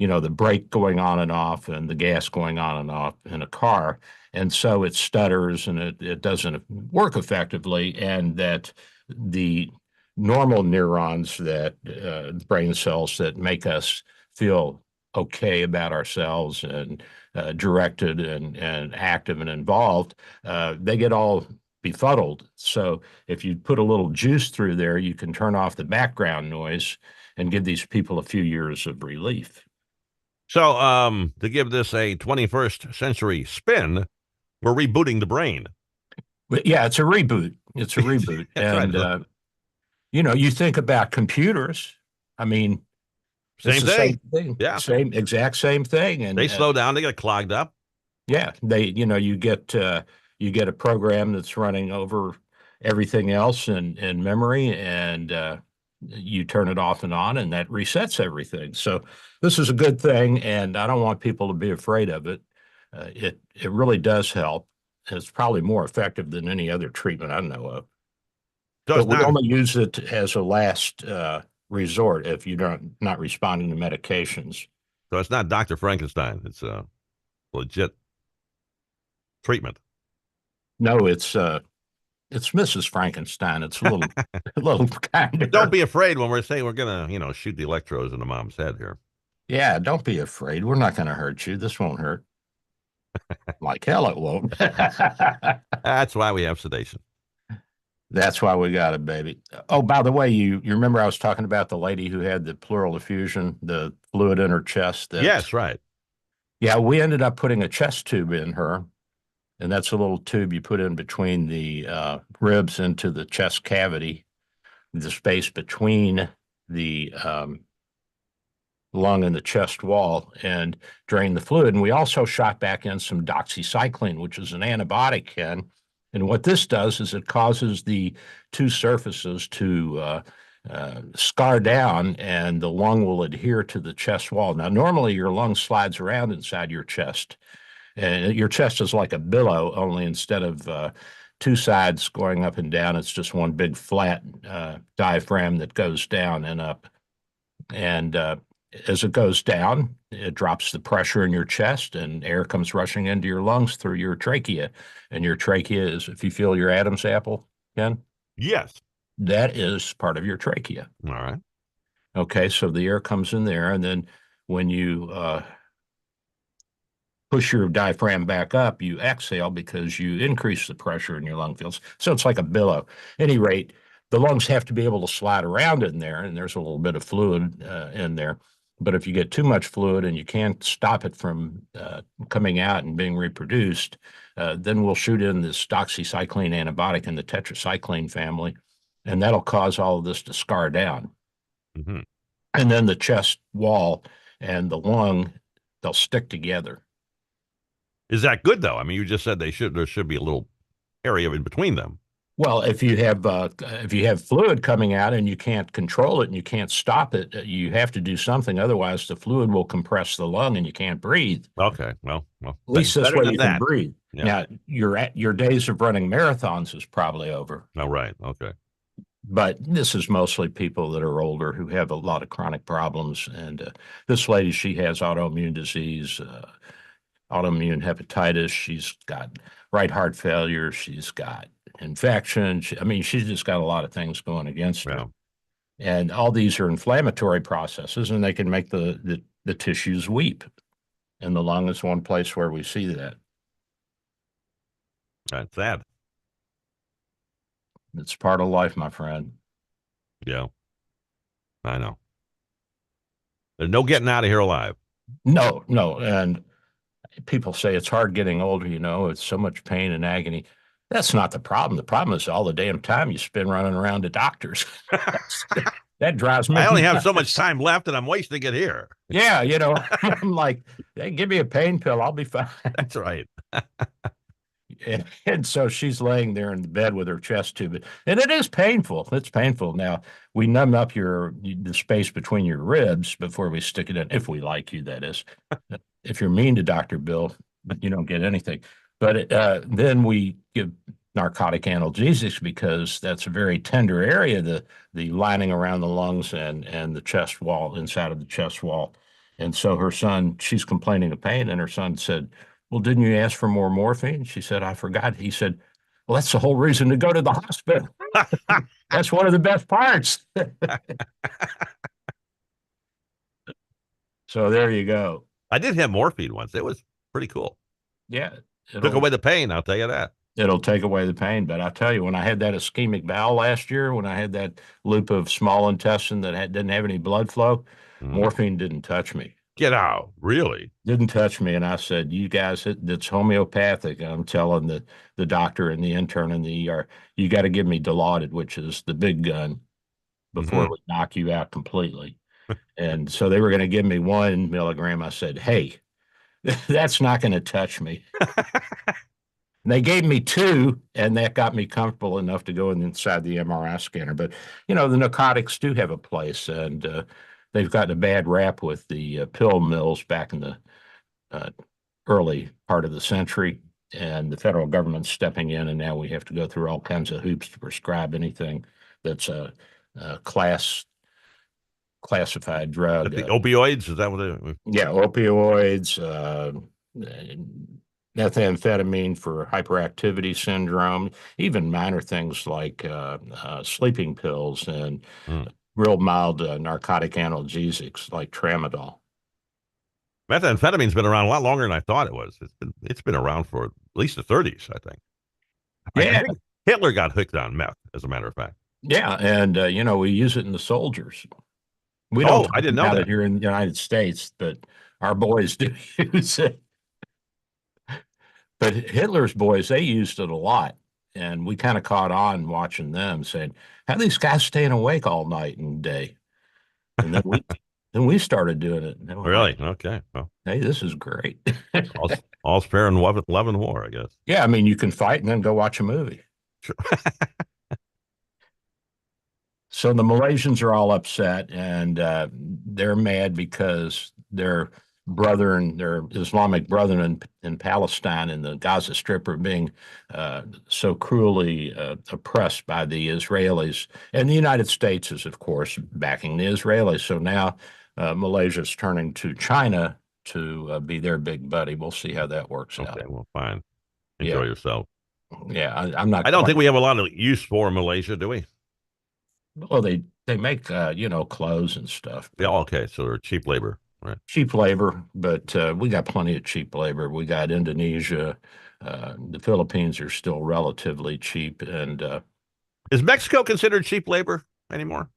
the brake going on and off and the gas going on and off in a car. And so it stutters and it doesn't work effectively. And that the normal neurons that brain cells that make us feel okay about ourselves and directed and active and involved, they get all befuddled. So if you put a little juice through there, you can turn off the background noise and give these people a few years of relief. So, to give this a 21st century spin, we're rebooting the brain. But yeah, it's a reboot. It's a reboot. That's and, right. You think about computers. I mean, it's Same the thing. same thing. Yeah. Exact same thing. And They slow down, they get clogged up. yeah, you get a program that's running over everything else in memory, and you turn it off and on, and that resets everything. So this is a good thing, and I don't want people to be afraid of it. It really does help. It's probably more effective than any other treatment I know of. So But it's we not, only use it as a last resort if you're not responding to medications. so it's not Dr. Frankenstein. It's a legit treatment. No, it's Mrs. Frankenstein. It's a little kind of. Don't be afraid when we're saying we're gonna, shoot the electrodes into mom's head here. Yeah, don't be afraid. We're not going to hurt you. This won't hurt. Like hell, it won't. That's why we have sedation. That's why we got it, baby. Oh, by the way, you remember I was talking about the lady who had the pleural effusion, the fluid in her chest? Yes, right. Yeah, we ended up putting a chest tube in her, and that's a little tube you put in between the ribs into the chest cavity, the space between the lung and the chest wall, and drain the fluid. And we also shot back in some doxycycline, which is an antibiotic, Ken. And what this does is it causes the two surfaces to scar down, and the lung will adhere to the chest wall. Now, normally your lung slides around inside your chest, and your chest is like a billow, only instead of two sides going up and down, it's just one big flat diaphragm that goes down and up. And as it goes down, it drops the pressure in your chest, and air comes rushing into your lungs through your trachea. And your trachea is, if you feel your Adam's apple, Ken? Yes. That is part of your trachea. All right. Okay, so the air comes in there, and then when you push your diaphragm back up, you exhale because you increase the pressure in your lung fields. So it's like a billow. At any rate, the lungs have to be able to slide around in there, and there's a little bit of fluid in there. But if you get too much fluid and you can't stop it from coming out and being reproduced, then we'll shoot in this doxycycline antibiotic in the tetracycline family, and that'll cause all of this to scar down. Mm-hmm. And then the chest wall and the lung, they'll stick together. Is that good though? I mean, you just said there should be a little area in between them. Well, if you have fluid coming out and you can't control it and you can't stop it, you have to do something. Otherwise, the fluid will compress the lung and you can't breathe. Okay, well, at least this way you can breathe. Yeah. Now, your days of running marathons is probably over. Oh, right. Okay. But this is mostly people that are older who have a lot of chronic problems. And this lady, she has autoimmune disease, autoimmune hepatitis. She's got right heart failure. She's got infection. She's just got a lot of things going against her. And all these are inflammatory processes, and they can make the tissues weep. And the lung is one place where we see that. That's sad. It's part of life, my friend. Yeah, I know. There's no getting out of here alive. No. And people say it's hard getting older, it's so much pain and agony. That's not the problem. The problem is all the damn time you spend running around to doctors. That drives me. I only have so much time left, and I'm wasting it here. Yeah, I'm like, hey, give me a pain pill. I'll be fine. That's right. And so she's laying there in the bed with her chest tube, and it is painful. It's painful. Now, we numb up the space between your ribs before we stick it in, if we like you, that is. If you're mean to Dr. Bill, you don't get anything. But then we give narcotic analgesics because that's a very tender area, the lining around the lungs and the chest wall, inside of the chest wall. And so her son, she's complaining of pain, and her son said, well, didn't you ask for more morphine? She said, I forgot. He said, well, that's the whole reason to go to the hospital. That's one of the best parts. So there you go. I did have morphine once. It was pretty cool. Yeah. Took away the pain, I'll tell you that. It'll take away the pain. But I tell you, when I had that ischemic bowel last year, when I had that loop of small intestine that didn't have any blood flow, morphine didn't touch me. Get out. Really? Didn't touch me. And I said, you guys, it's homeopathic. And I'm telling the doctor and the intern in the ER, you got to give me Dilaudid, which is the big gun, before it would knock you out completely. And so they were going to give me 1 milligram. I said, hey, that's not going to touch me. And they gave me 2, and that got me comfortable enough to go inside the MRI scanner. But, the narcotics do have a place, and they've gotten a bad rap with the pill mills back in the early part of the century, and the federal government's stepping in, and now we have to go through all kinds of hoops to prescribe anything that's a classified drug. The opioids, is that what they? Yeah, opioids, methamphetamine for hyperactivity syndrome, even minor things like sleeping pills and real mild narcotic analgesics like tramadol. Methamphetamine's been around a lot longer than I thought it was. It's been around for at least the 30s, I think. Yeah. I think Hitler got hooked on meth, as a matter of fact. Yeah, and we use it in the soldiers. We don't I didn't know about that. it here in the United States, but our boys do use it. But Hitler's boys, they used it a lot. And we kind of caught on watching them saying, how are these guys staying awake all night and day? And then we started doing it. And Really? Okay. Well, hey, this is great. all's fair in love and war, I guess. Yeah, I mean, you can fight and then go watch a movie. Sure. So the Malaysians are all upset, and they're mad because their Islamic brethren in Palestine and the Gaza Strip are being so cruelly oppressed by the Israelis. And the United States is, of course, backing the Israelis. So now Malaysia's turning to China to be their big buddy. We'll see how that works out. Okay, well, fine. Enjoy yourself. Yeah, I'm not. I don't think we have a lot of use for Malaysia, do we? Well, they make clothes and stuff. Yeah, okay, so they're cheap labor, right? Cheap labor, but we got plenty of cheap labor. We got Indonesia, the Philippines are still relatively cheap, and is Mexico considered cheap labor anymore?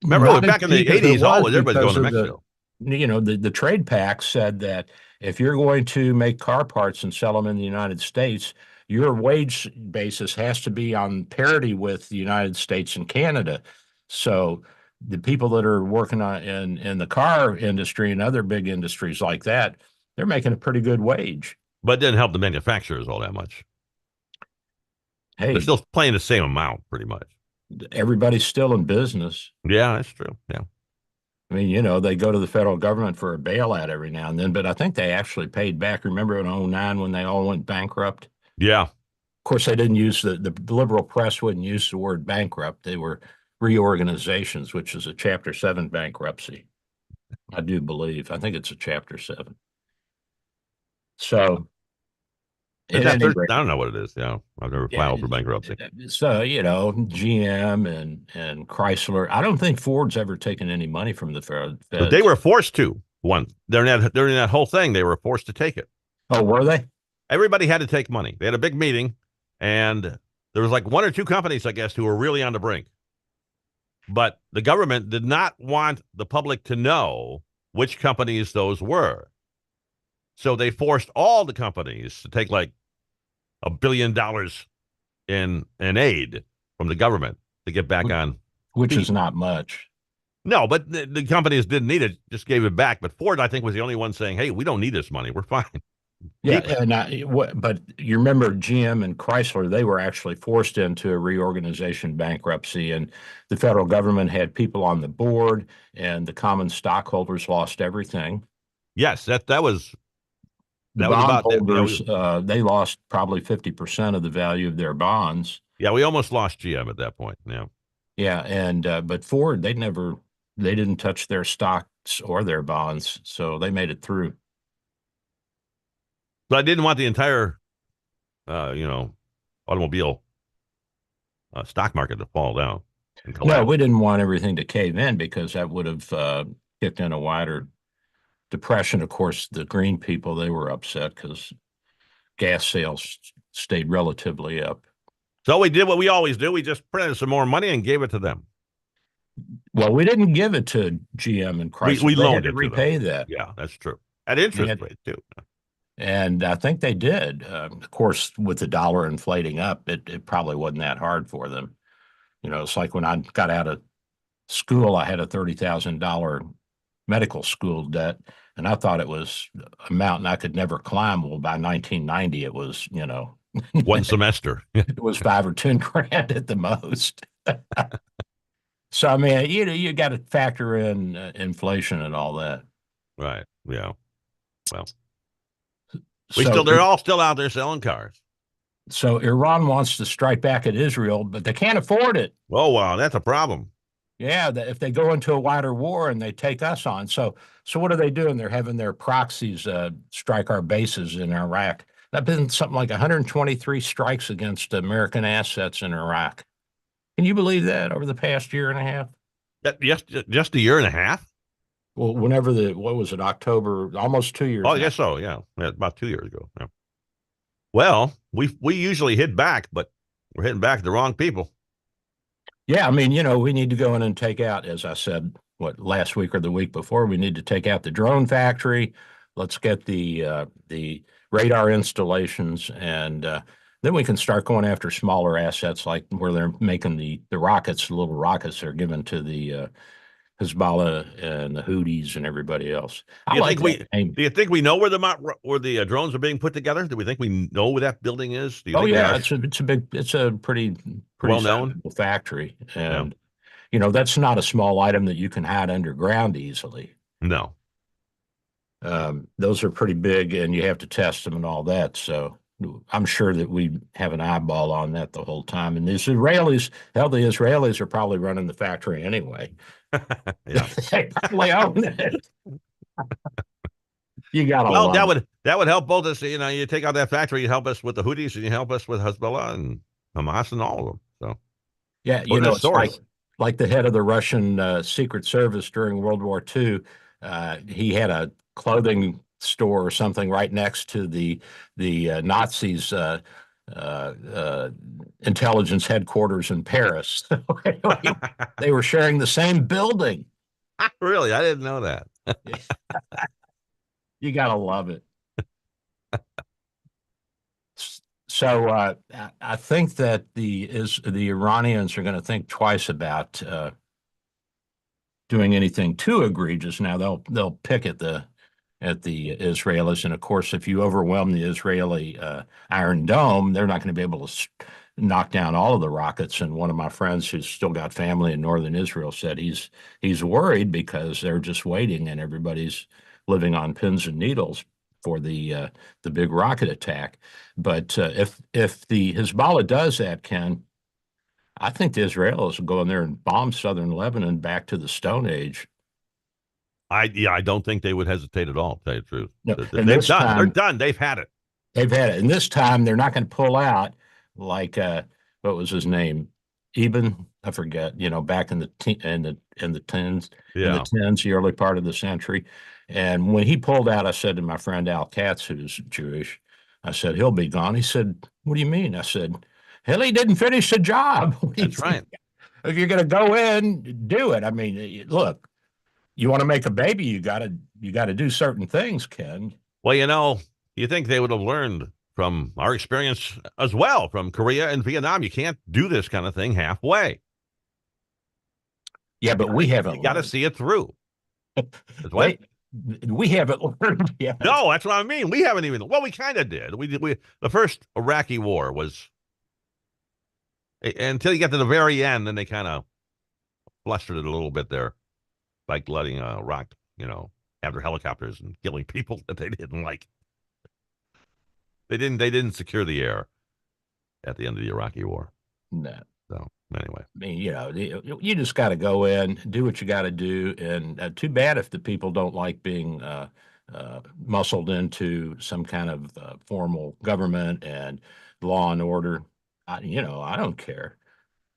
Remember back in the 80s, everybody's going to Mexico. The trade pact said that if you're going to make car parts and sell them in the United States, your wage basis has to be on parity with the United States and Canada. So the people that are working in the car industry and other big industries like that, they're making a pretty good wage. But it didn't help the manufacturers all that much. Hey, they're still paying the same amount, pretty much. Everybody's still in business. Yeah, that's true. Yeah. I mean, they go to the federal government for a bailout every now and then, but I think they actually paid back. Remember in 2009 when they all went bankrupt? Yeah. Of course, they didn't use the liberal press wouldn't use the word bankrupt. They were reorganizations, which is a Chapter 7 bankruptcy. I do believe. I think it's a Chapter 7. So, I don't know what it is. Yeah, I've never filed for bankruptcy. So, GM and Chrysler. I don't think Ford's ever taken any money from the Fed. But they were forced to. During that whole thing, they were forced to take it. Oh, were they? Everybody had to take money. They had a big meeting, and there was like 1 or 2 companies, I guess, who were really on the brink. But the government did not want the public to know which companies those were. So they forced all the companies to take like $1 billion in aid from the government to get back on. Which is not much. No, but the companies didn't need it, just gave it back. But Ford, I think, was the only one saying, hey, we don't need this money. We're fine. Yeah, but you remember GM and Chrysler, they were actually forced into a reorganization bankruptcy, and the federal government had people on the board, and the common stockholders lost everything. Yes, that was the bondholders. They lost probably 50% of the value of their bonds. Yeah, we almost lost GM at that point. Yeah. Yeah, and but Ford, they never they didn't touch their stocks or their bonds, so they made it through. But I didn't want the entire, automobile stock market to fall down and No, collapse. we didn't want everything to cave in because that would have kicked in a wider depression. Of course, the green people, they were upset because gas sales stayed relatively up. So we did what we always do. We just printed some more money and gave it to them. Well, we didn't give it to GM and Chrysler. We They loaned had to it to repay them. that. Yeah, that's true. At interest rate, too. And I think they did. Of course, with the dollar inflating up, it probably wasn't that hard for them. It's like when I got out of school, I had a $30,000 medical school debt, and I thought it was a mountain I could never climb. Well, by 1990, it was, one semester. It was 5 or 10 grand at the most. So, I mean, you got to factor in inflation and all that. Right. Yeah. Well, So they're all still out there selling cars. So Iran wants to strike back at Israel, but they can't afford it. Oh, wow. That's a problem. Yeah, if they go into a wider war and they take us on. So what are they doing? They're having their proxies strike our bases in Iraq. That's been something like 123 strikes against American assets in Iraq. Can you believe that over the past year and a half? Just a year and a half? Well, whenever what was it, October, almost 2 years. Oh, I guess so, yeah. About 2 years ago. Yeah. Well, we usually hit back, but we're hitting back at the wrong people. Yeah, I mean, we need to go in and take out, as I said, last week or the week before, we need to take out the drone factory. Let's get the radar installations, and then we can start going after smaller assets like where they're making the rockets, the little rockets are given to the Hezbollah and the Houthis and everybody else. Do you think we know where the drones are being put together? Do we think we know where that building is? Do you think yeah, it's a pretty well known factory, and that's not a small item that you can hide underground easily. No, those are pretty big, and you have to test them and all that. So I'm sure that we have an eyeball on that the whole time. And the Israelis are probably running the factory anyway. Yeah, they probably own it. You got that would help both us. You take out that factory, you help us with the Houthis, and you help us with Hezbollah and Hamas and all of them. So yeah, it's like the head of the Russian Secret Service during World War II. He had a clothing store or something right next to the Nazis' intelligence headquarters in Paris. They were sharing the same building. Really? I didn't know that. You gotta love it. So I think that the Iranians are going to think twice about doing anything too egregious. Now they'll pick at the Israelis, and of course, if you overwhelm the Israeli Iron Dome, they're not going to be able to knock down all of the rockets. And one of my friends who's still got family in northern Israel said he's worried because they're just waiting, and everybody's living on pins and needles for the big rocket attack. But if the Hezbollah does that, Ken, I think the Israelis will go in there and bomb southern Lebanon back to the Stone Age. I don't think they would hesitate at all, to tell you the truth. No, they're done. They've had it. They've had it. And this time they're not going to pull out like what was his name? Eben, I forget, back in the tens, the early part of the century. And when he pulled out, I said to my friend Al Katz, who's Jewish, I said, he'll be gone. He said, what do you mean? I said, hell, he didn't finish the job. That's right. If you're going to go in, do it. I mean, look, you want to make a baby, you got to do certain things, Ken. Well, you think they would have learned from our experience as well from Korea and Vietnam. You can't do this kind of thing halfway. Yeah, but we haven't. You got to see it through. We haven't learned yet. No, that's what I mean. We haven't even. Well, we kind of did. We the first Iraqi war was until you get to the very end, then they kind of flustered it a little bit there, like letting Iraq, have their helicopters and killing people that they didn't like. They didn't secure the air at the end of the Iraqi war. No. So Anyway, I mean, you just got to go in, do what you got to do, and too bad if the people don't like being muscled into some kind of formal government and law and order. I don't care.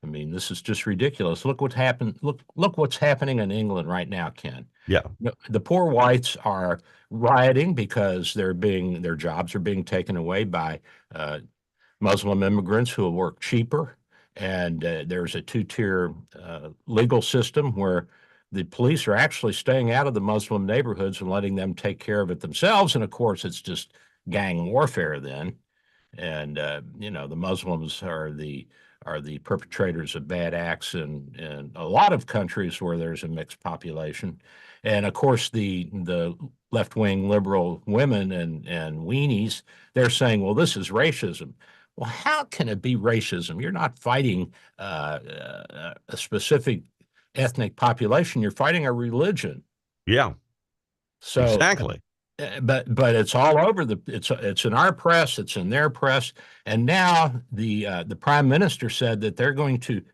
I mean, this is just ridiculous. Look what's happened. Look what's happening in England right now, Ken. yeah. The poor whites are rioting because their jobs are being taken away by Muslim immigrants who will work cheaper. And there's a two-tier legal system where the police are actually staying out of the Muslim neighborhoods and letting them take care of it themselves. And of course, it's just gang warfare then. And the Muslims are the perpetrators of bad acts in a lot of countries where there's a mixed population. And of course, the left-wing liberal women and weenies, they're saying, well, this is racism. Well, how can it be racism? You're not fighting a specific ethnic population. You're fighting a religion. Yeah. So exactly. But it's all over it's in our press, it's in their press, and now the prime minister said that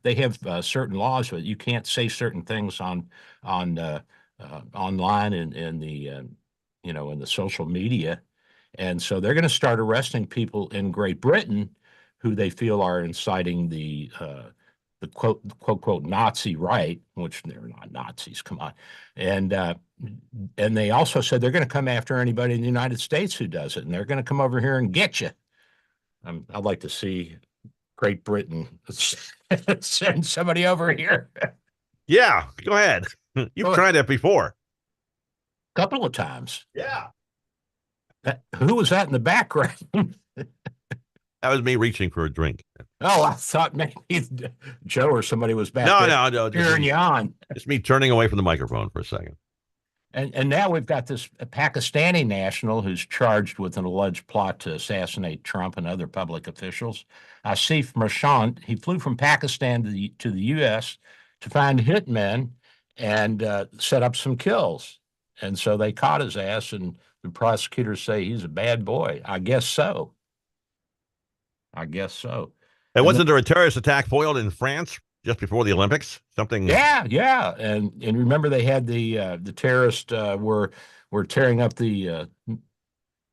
they have certain laws, but you can't say certain things on online and in the in the social media. And so they're going to start arresting people in Great Britain who they feel are inciting the quote Nazi right, which they're not Nazis. Come on, and they also said they're going to come after anybody in the United States who does it, and they're going to come over here and get you. I'd like to see Great Britain send somebody over here. Yeah, go ahead. You've tried that before. A couple of times. Yeah. Who was that in the background? That was me reaching for a drink. Oh, I thought maybe Joe or somebody was back No, there just cheering you on. It's me turning away from the microphone for a second. And now we've got this Pakistani national who's charged with an alleged plot to assassinate Trump and other public officials. Asif Merchant, he flew from Pakistan to the U.S. to find hitmen and set up some kills. And so they caught his ass, and the prosecutors say he's a bad boy. I guess so. And wasn't there a terrorist attack foiled in France just before the Olympics? Something. Yeah. And remember they had the terrorists were tearing up the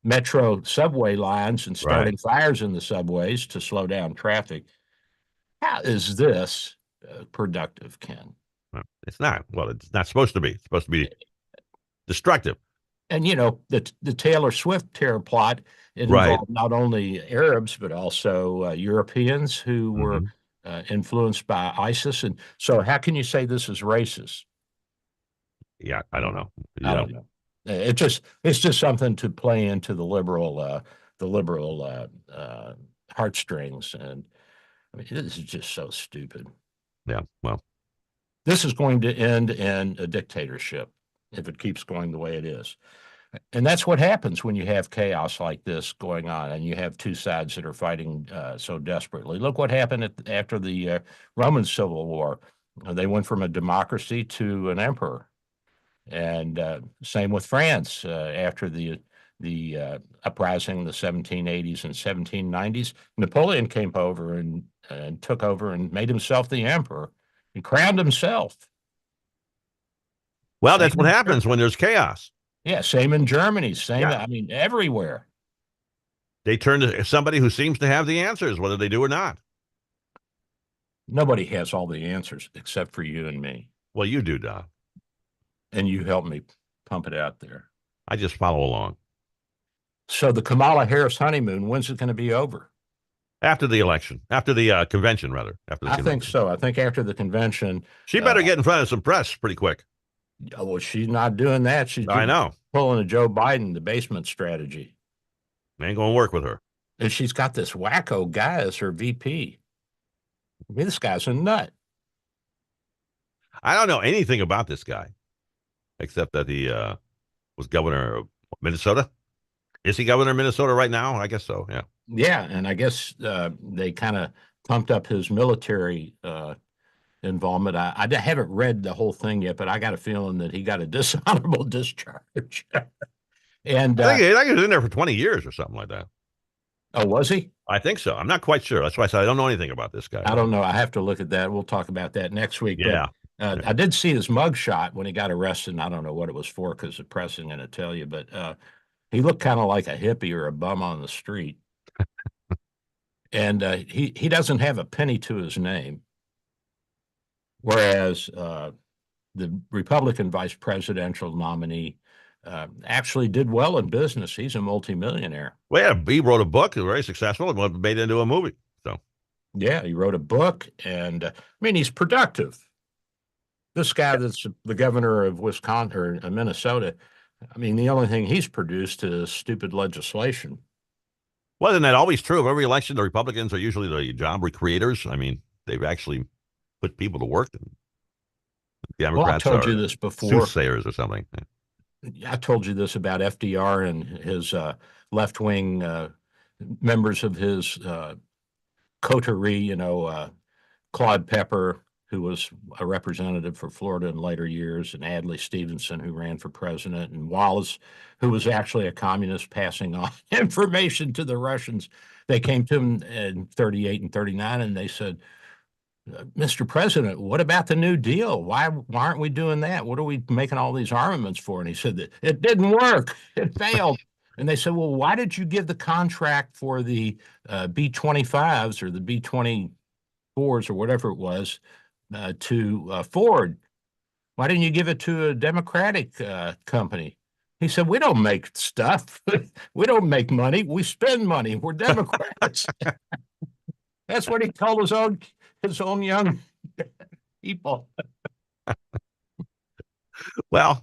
metro subway lines and starting fires in the subways to slow down traffic. How is this productive, Ken? It's not. Well, it's not supposed to be. It's supposed to be destructive. And the Taylor Swift terror plot, it involved not only Arabs but also Europeans who were influenced by ISIS. And so how can you say this is racist? Yeah, I don't know. I don't know. It's just something to play into the liberal heartstrings. And I mean, this is just so stupid. Yeah, well. This is going to end in a dictatorship if it keeps going the way it is. And that's what happens when you have chaos like this going on and you have two sides that are fighting so desperately. Look what happened after the Roman Civil War. They went from a democracy to an emperor. And same with France after the uprising in the 1780s and 1790s. Napoleon came over and took over and made himself the emperor and crowned himself. Well, that's what happens when there's chaos. Yeah, same in Germany, I mean, everywhere. They turn to somebody who seems to have the answers, whether they do or not. Nobody has all the answers except for you and me. Well, you do, Doc. And you help me pump it out there. I just follow along. So the Kamala Harris honeymoon, when's it going to be over? After the election, after the convention, rather. I think so. I think after the convention. She better get in front of some press pretty quick. Well, she's not doing that. She's pulling a Joe Biden, the basement strategy. Ain't going to work with her. And she's got this wacko guy as her VP. I mean, this guy's a nut. I don't know anything about this guy, except that he was governor of Minnesota. Is he governor of Minnesota right now? I guess so, yeah. Yeah, and I guess they kind of pumped up his military involvement. I haven't read the whole thing yet, but I got a feeling that he got a dishonorable discharge. And I think he was in there for 20 years or something like that. Oh, was he? I think so. I'm not quite sure. That's why I said I don't know anything about this guy. I don't know. I have to look at that. We'll talk about that next week. Yeah. But I did see his mugshot when he got arrested. And I don't know what it was for because the press isn't going to tell you. But he looked kind of like a hippie or a bum on the street. And he doesn't have a penny to his name. Whereas the Republican vice presidential nominee actually did well in business. He's a multimillionaire. Well, yeah, he wrote a book, very successful, and made it into a movie. So, yeah, he wrote a book, and I mean, he's productive. This guy that's the governor of Wisconsin or Minnesota, I mean, the only thing he's produced is stupid legislation. Well, isn't that always true of every election? The Republicans are usually the job creators. I mean, they've actually put people to work. And the Democrats I told you this before. Soothsayers or something. I told you this about FDR and his left-wing members of his coterie, Claude Pepper, who was a representative for Florida in later years, and Adlai Stevenson, who ran for president, and Wallace, who was actually a communist passing on information to the Russians. They came to him in 38 and 39, and they said, Mr. President, what about the New Deal? Why aren't we doing that? What are we making all these armaments for? And he said that it didn't work. It failed. And they said, well, why did you give the contract for the B-25s or the B-24s or whatever it was to Ford? Why didn't you give it to a Democratic company? He said, we don't make stuff. We don't make money. We spend money. We're Democrats. That's what he told his own young people. Well,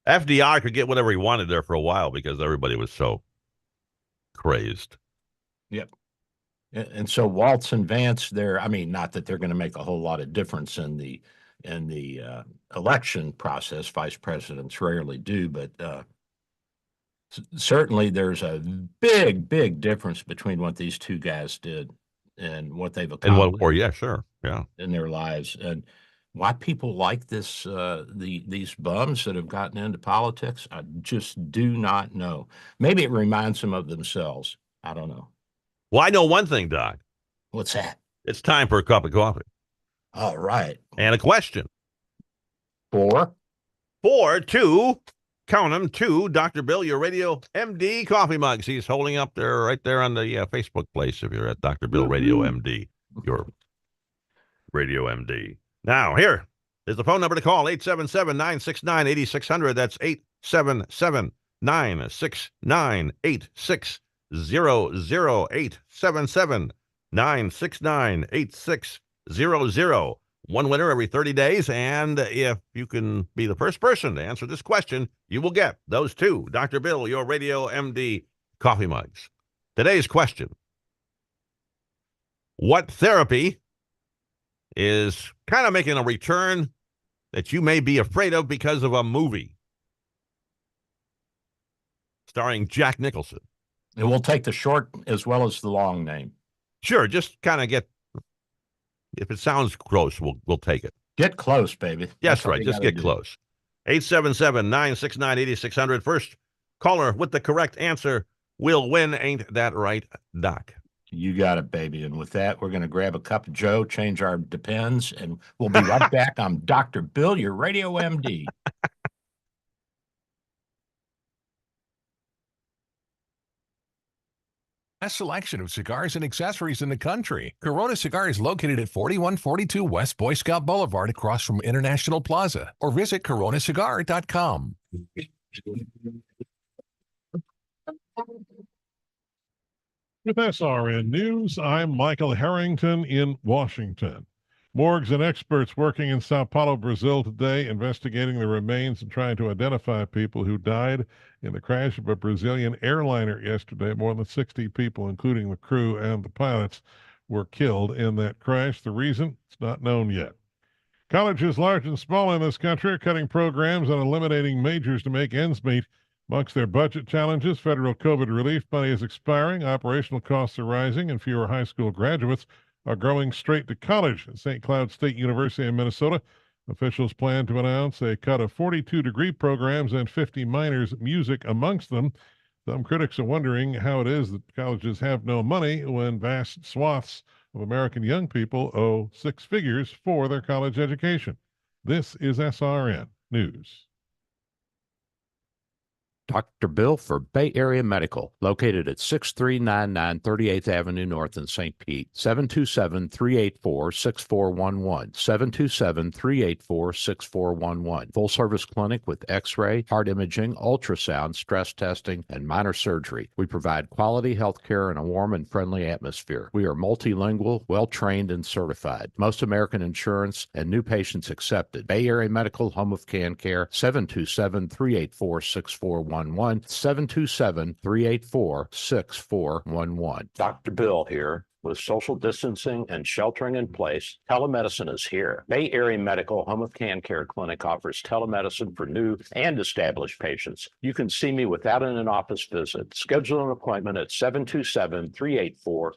FDR could get whatever he wanted there for a while because everybody was so crazed. Yep. And so Waltz and Vance, I mean, not that they're going to make a whole lot of difference in the election process. Vice presidents rarely do, but certainly there's a big difference between what these two guys did and what they've accomplished. Yeah, sure. Yeah. In their lives. And why people like this, these bums that have gotten into politics, I just do not know. Maybe it reminds them of themselves. I don't know. Well, I know one thing, Doc. What's that? It's time for a cup of coffee. All right. And a question. For two, count them, two, Dr. Bill, your Radio MD coffee mugs. He's holding up there, right there on the Facebook place if you're at Dr. Bill Radio MD, your Radio MD. Now, here is the phone number to call, 877-969-8600. That's 877-969-8600. 877-969-8600. One winner every 30 days. And if you can be the first person to answer this question, you will get those two Dr. Bill, your Radio MD coffee mugs. Today's question: what therapy is kind of making a return that you may be afraid of because of a movie starring Jack Nicholson? And we'll take the short as well as the long name. Sure, just kind of get, if it sounds gross, we'll take it. Get close, baby. Yes, right. Just get close. 877-969-8600. First caller with the correct answer will win. Ain't that right, Doc? You got it, baby. And with that, we're going to grab a cup of Joe, change our Depends, and we'll be right back. I'm Dr. Bill, your Radio MD. Best selection of cigars and accessories in the country. Corona Cigar is located at 4142 West Boy Scout Boulevard across from International Plaza, or visit coronacigar.com. With SRN News, I'm Michael Harrington in Washington. Morgues and experts working in Sao Paulo, Brazil today, investigating the remains and trying to identify people who died in the crash of a Brazilian airliner yesterday. More than 60 people, including the crew and the pilots, were killed in that crash. The reason? It's not known yet. Colleges large and small in this country are cutting programs and eliminating majors to make ends meet. Amongst their budget challenges, federal COVID relief money is expiring, operational costs are rising, and fewer high school graduates are going straight to college. At St. Cloud State University in Minnesota, officials plan to announce a cut of 42 degree programs and 50 minors, music amongst them. Some critics are wondering how it is that colleges have no money when vast swaths of American young people owe six figures for their college education. This is SRN News. Dr. Bill for Bay Area Medical, located at 6399 38th Avenue North in St. Pete, 727-384-6411, 727-384-6411. Full service clinic with x-ray, heart imaging, ultrasound, stress testing, and minor surgery. We provide quality health care in a warm and friendly atmosphere. We are multilingual, well-trained, and certified. Most American insurance and new patients accepted. Bay Area Medical, home of Can Care, 727-384-6411. 727-384-6411. Dr. Bill here. With social distancing and sheltering in place, telemedicine is here. Bay Area Medical Home of Can Care Clinic offers telemedicine for new and established patients. You can see me without an in-office visit. Schedule an appointment at 727-384-6411,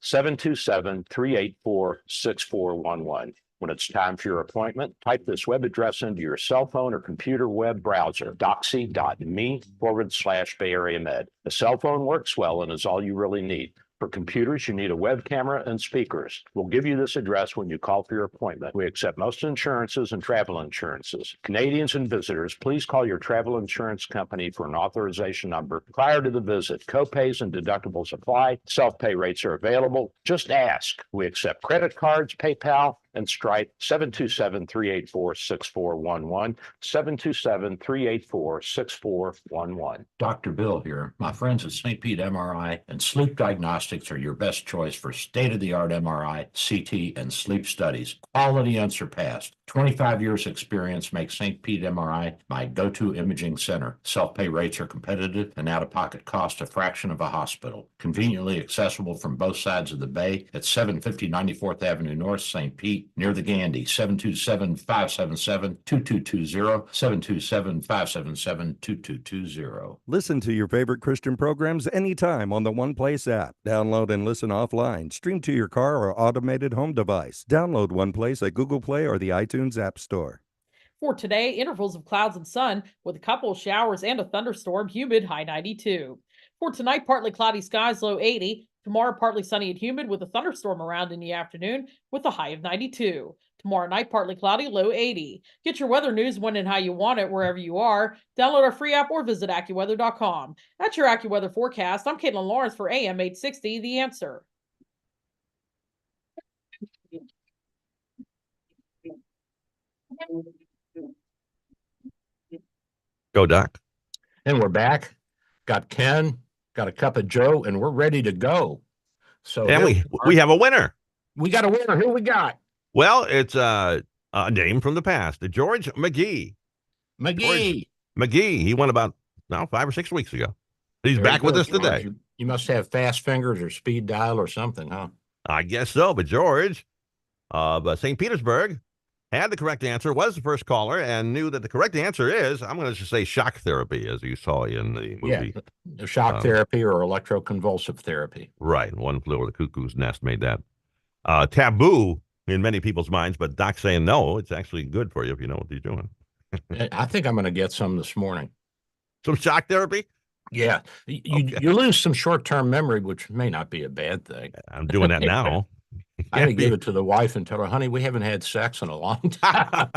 727-384-6411. When it's time for your appointment, type this web address into your cell phone or computer web browser, doxy.me/Bay Area Med. The cell phone works well and is all you really need. For computers, you need a web camera and speakers. We'll give you this address when you call for your appointment. We accept most insurances and travel insurances. Canadians and visitors, please call your travel insurance company for an authorization number prior to the visit. Copays and deductibles apply. Self-pay rates are available. Just ask. We accept credit cards, PayPal, and Stripe. 727-384-6411, 727-384-6411. Dr. Bill here. My friends at St. Pete MRI and Sleep Diagnostics are your best choice for state-of-the-art MRI, CT, and sleep studies. Quality unsurpassed. 25 years experience makes St. Pete MRI my go-to imaging center. Self-pay rates are competitive and out-of-pocket cost a fraction of a hospital. Conveniently accessible from both sides of the bay at 750 94th Avenue North, St. Pete, near the Gandhi. 727-577-2220, 727-577-2220. Listen to your favorite Christian programs anytime on the One Place app. Download and listen offline. Stream to your car or automated home device. Download One Place at Google Play or the iTunes App Store. For today, intervals of clouds and sun with a couple of showers and a thunderstorm, humid, high 92. For tonight, partly cloudy skies, low 80. Tomorrow, partly sunny and humid with a thunderstorm around in the afternoon with a high of 92. Tomorrow night, partly cloudy, low 80. Get your weather news when and how you want it wherever you are. Download our free app or visit AccuWeather.com. That's your AccuWeather forecast. I'm Caitlin Lawrence for AM 860, The Answer. Go, Doc. And we're back. Got Ken, got a cup of Joe, and we're ready to go. So And we have a winner. We got a winner. Who we got? Well, it's a name from the past, George McGee. McGee. McGee. He won about 5 or 6 weeks ago. He's Very back with good, us today. George. You must have fast fingers or speed dial or something, huh? I guess so. But George of St. Petersburg had the correct answer, was the first caller, and knew that the correct answer is, I'm going to just say shock therapy, as you saw in the movie. Yeah, the shock therapy or electroconvulsive therapy. Right. One Flew Over the Cuckoo's Nest made that taboo in many people's minds, but Doc's saying no, it's actually good for you if you know what you're doing. I think I'm going to get some this morning. Some shock therapy? Yeah. You lose some short-term memory, which may not be a bad thing. I'm doing that now. I had to give it to the wife and tell her, honey, we haven't had sex in a long time.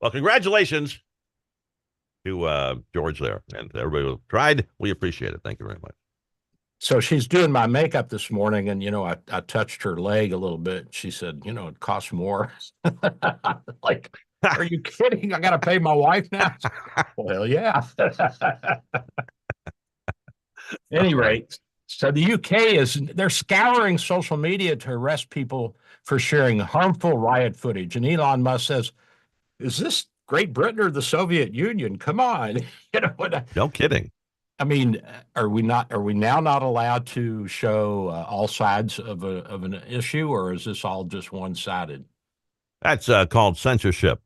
Well, congratulations to George there. And everybody who tried, we appreciate it. Thank you very much. So she's doing my makeup this morning, and, I touched her leg a little bit. She said, it costs more. Like, are you kidding? I got to pay my wife now? Well, yeah. Any rate, so the UK they're scouring social media to arrest people for sharing harmful riot footage. And Elon Musk says, is this Great Britain or the Soviet Union? Come on. No kidding. I mean, are we now not allowed to show all sides of an issue, or is this all just one-sided? That's called censorship.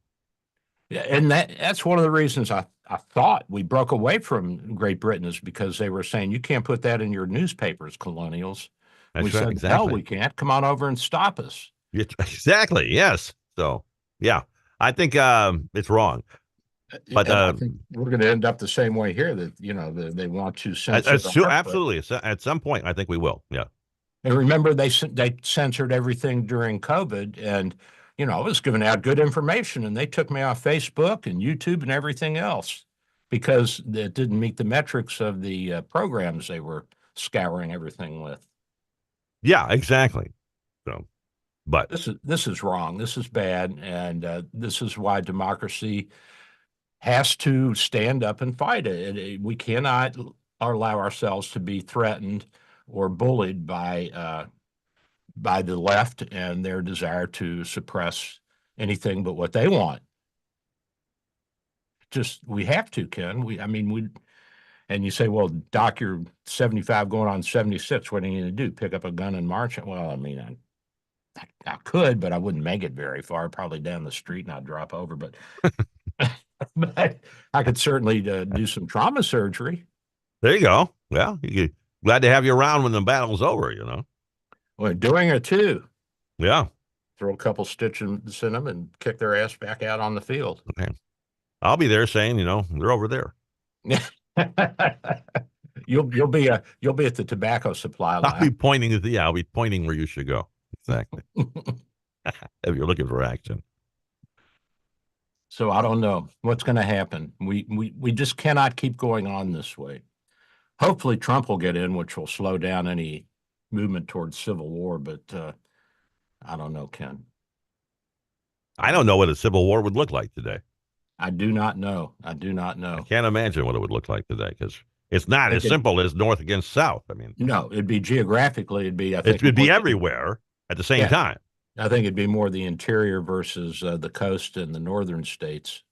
Yeah, and that's one of the reasons I thought we broke away from Great Britain, is because they were saying you can't put that in your newspapers, colonials. That's we right, said, exactly. no, we can't. Come on over and stop us. Exactly. Yes. So, yeah, I think it's wrong. But And I think we're going to end up the same way here. That they want to censor the heartbreak. absolutely, at some point, I think we will. Yeah. And remember, they censored everything during COVID, and I was giving out good information, and they took me off Facebook and YouTube and everything else because it didn't meet the metrics of the programs they were scouring everything with. Yeah, exactly. So, but this is wrong. This is bad, and this is why democracy has to stand up and fight it. We cannot allow ourselves to be threatened or bullied by the left and their desire to suppress anything but what they want. Just we have to, Ken. And you say, well, Doc, you're 75 going on 76. What are you going to do? Pick up a gun and march? Well, I could, but I wouldn't make it very far, probably down the street, and I'd drop over. But, but I could certainly do some trauma surgery. There you go. Well, glad to have you around when the battle's over, Well, doing it too. Yeah. Throw a couple stitches in them and kick their ass back out on the field. Okay. I'll be there saying, they're over there. You'll be at the tobacco supply line. I'll be pointing where you should go. Exactly. If you're looking for action. So I don't know what's going to happen. We just cannot keep going on this way. Hopefully Trump will get in, which will slow down any movement towards civil war, but I don't know, Ken. I don't know what a civil war would look like today. I do not know. I can't imagine what it would look like today because it's not as simple as North against South. No, it'd be geographically, I think it'd be everywhere at the same time. I think it'd be more the interior versus the coast and the northern states.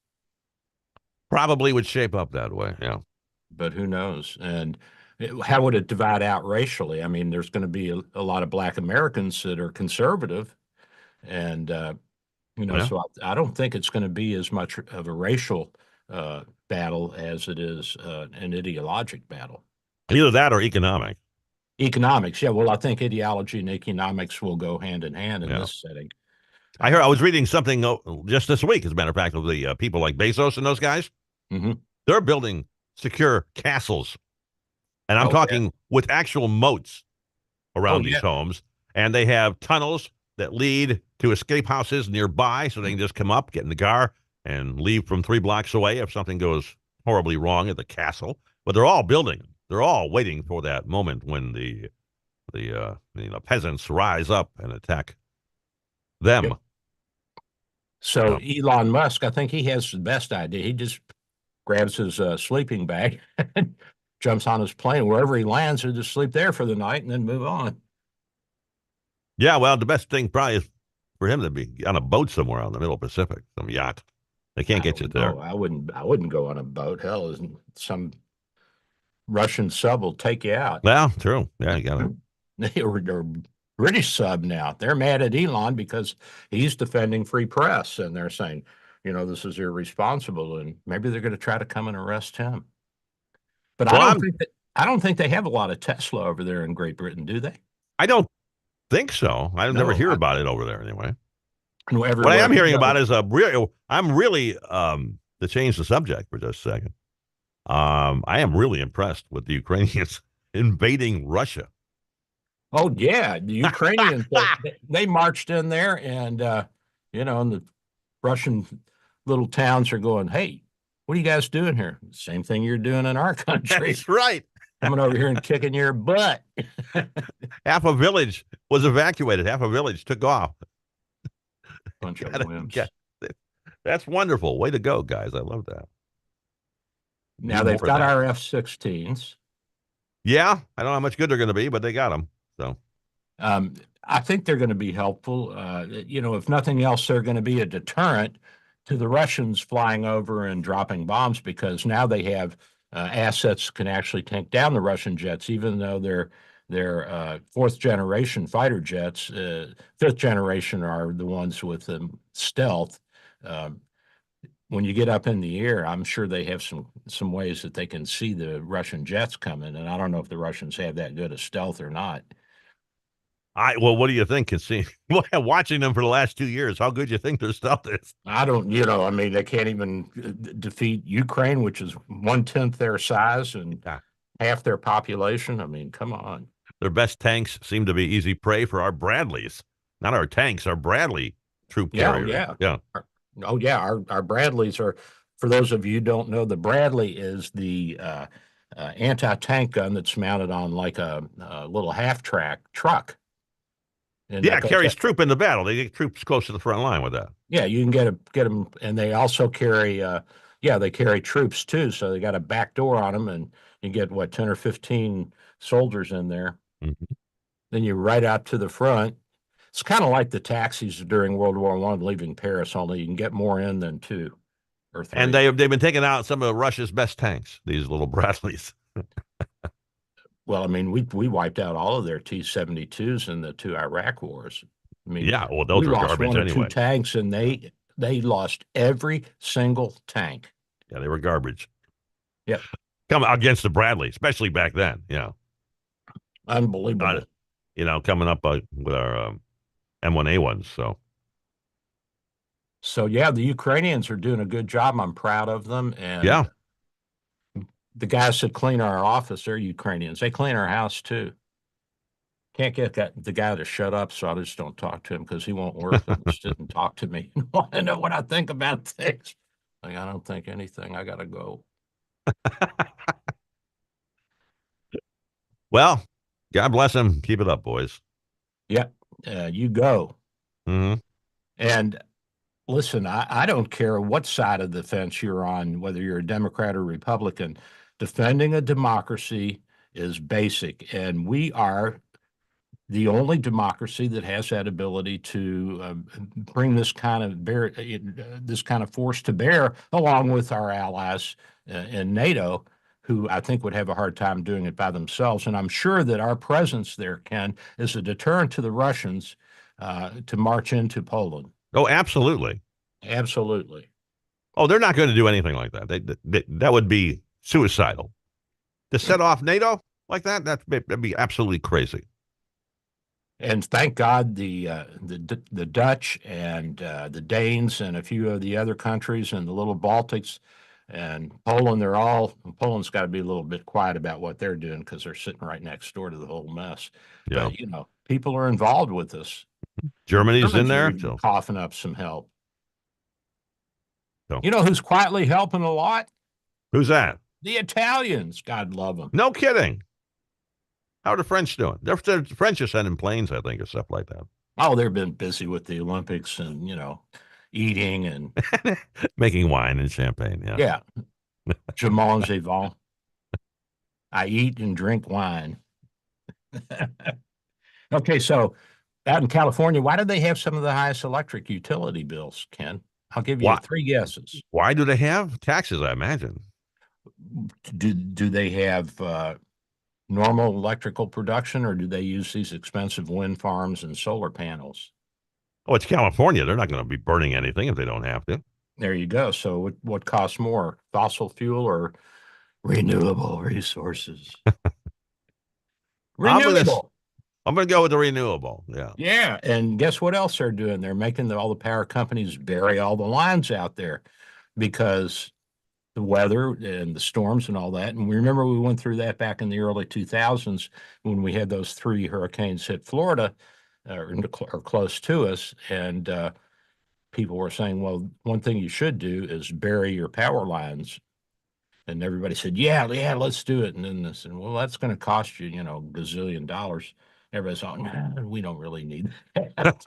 Probably would shape up that way, yeah. But who knows? And how would it divide out racially? There's going to be a lot of Black Americans that are conservative, and so I don't think it's going to be as much of a racial battle as it is an ideologic battle. Either that or economic. Economics, yeah. Well, I think ideology and economics will go hand in hand in this setting. I was reading something just this week, as a matter of fact, of the people like Bezos and those guys. Mm-hmm. They're building secure castles. And I'm talking with actual moats around these homes. And they have tunnels that lead to escape houses nearby so they can just come up, get in the car, and leave from 3 blocks away if something goes horribly wrong at the castle. But they're all building them. They're all waiting for that moment when the peasants rise up and attack them. Yep. So Elon Musk, I think he has the best idea. He just grabs his sleeping bag and jumps on his plane. Wherever he lands, he'll just sleep there for the night and then move on. Yeah, well, the best thing probably is for him to be on a boat somewhere out in the middle of the Pacific, some yacht. They can't get you there. I wouldn't go on a boat. Hell, some Russian sub will take you out. Well, true. Yeah, you got it. Or British sub now. They're mad at Elon because he's defending free press, and they're saying, this is irresponsible, and maybe they're going to try to come and arrest him. But I don't think they have a lot of Tesla over there in Great Britain, do they? I don't think so. I never hear about it over there anyway. What I am hearing about is I'm really to change the subject for just a second. I am really impressed with the Ukrainians invading Russia. Oh yeah, the Ukrainians they marched in there, and and the Russian little towns are going, "Hey, what are you guys doing here? Same thing you're doing in our country." That's right. Coming over here and kicking your butt. Half a village was evacuated. Half a village took off. Bunch of wimps. That's wonderful. Way to go, guys. I love that. Now they've got our F-16s. Yeah, I don't know how much good they're going to be, but they got them. So, I think they're going to be helpful. If nothing else, they're going to be a deterrent to the Russians flying over and dropping bombs, because now they have assets that can actually take down the Russian jets, even though they're fourth generation fighter jets. Fifth generation are the ones with stealth. When you get up in the air, I'm sure they have some ways that they can see the Russian jets coming, and I don't know if the Russians have that good a stealth or not. Well, what do you think? Watching them for the last 2 years, how good you think their stuff is? I don't, you know, I mean, they can't even defeat Ukraine, which is 1/10 their size and half their population. I mean, come on. Their best tanks seem to be easy prey for our Bradleys. Not our tanks, our Bradley troop carriers. Yeah. Oh, yeah. Our Bradleys are, for those of you who don't know, the Bradley is the anti-tank gun that's mounted on like a little half-track truck. And Yeah, that it goes carries up- troop in the battle. They get troops close to the front line with that. Yeah, you can get them, and they also carry, they carry troops too. So they got a back door on them, and you get what 10 or 15 soldiers in there. Mhm. Then you ride out to the front. It's kind of like the taxis during World War I leaving Paris, only you can get more in than 2 or 3. And they've been taking out some of Russia's best tanks, these little Bradleys. Well, I mean, we wiped out all of their T-72s in the 2 Iraq wars. I mean, Yeah, well, those we are lost garbage 1 or 2 anyway. tanks, and they lost every single tank. Yeah, they were garbage. Yeah, Come against the Bradley, especially back then. Yeah, unbelievable. Coming up with our M1A1s. So yeah, the Ukrainians are doing a good job. I'm proud of them. And Yeah. the guys that clean our office, they're Ukrainians. They clean our house too. Can't get the guy to shut up, so I just don't talk to him because he won't work. He'll just sit and talk to me. Want to know what I think about things? Like, I don't think anything. I gotta go. Well, God bless him. Keep it up, boys. Yeah, you go. Mm-hmm. And listen, I don't care what side of the fence you're on, whether you're a Democrat or Republican. Defending a democracy is basic, and we are the only democracy that has that ability to bring this kind of force to bear, along with our allies in NATO, who I think would have a hard time doing it by themselves. And I'm sure that our presence there, Ken, is a deterrent to the Russians to march into Poland. Oh, absolutely. Absolutely. Oh, they're not going to do anything like that. That would be suicidal. To set off NATO like that'd be absolutely crazy. And thank God the Dutch and the Danes and a few of the other countries and the little Baltics and Poland, Poland's got to be a little bit quiet about what they're doing because they're sitting right next door to the whole mess. Yeah. But, people are involved with this. Germany's in there. So. Coughing up some help. So. You know who's quietly helping a lot? Who's that? The Italians. God love them. No kidding. How are the French doing? The French are sending planes, I think, or stuff like that. Oh, they've been busy with the Olympics and, eating and making wine and champagne. Yeah. Yeah. Je mange et vin. I eat and drink wine. Okay, so out in California, why do they have some of the highest electric utility bills, Ken? I'll give you 3 guesses. Why do they have taxes, I imagine? Do they have normal electrical production, or do they use these expensive wind farms and solar panels? Oh, it's California. They're not going to be burning anything if they don't have to. There you go. So what costs more, fossil fuel or renewable resources? Renewable. I'm going to go with the renewable. Yeah. Yeah. And guess what else they're doing? They're making all the power companies bury all the lines out there because the weather and the storms and all that. And we remember we went through that back in the early 2000s when we had those 3 hurricanes hit Florida or close to us. And people were saying, well, one thing you should do is bury your power lines. And everybody said, yeah, let's do it. And then they said, well, that's going to cost you, gazillion dollars. Everybody's like, nah, we don't really need that.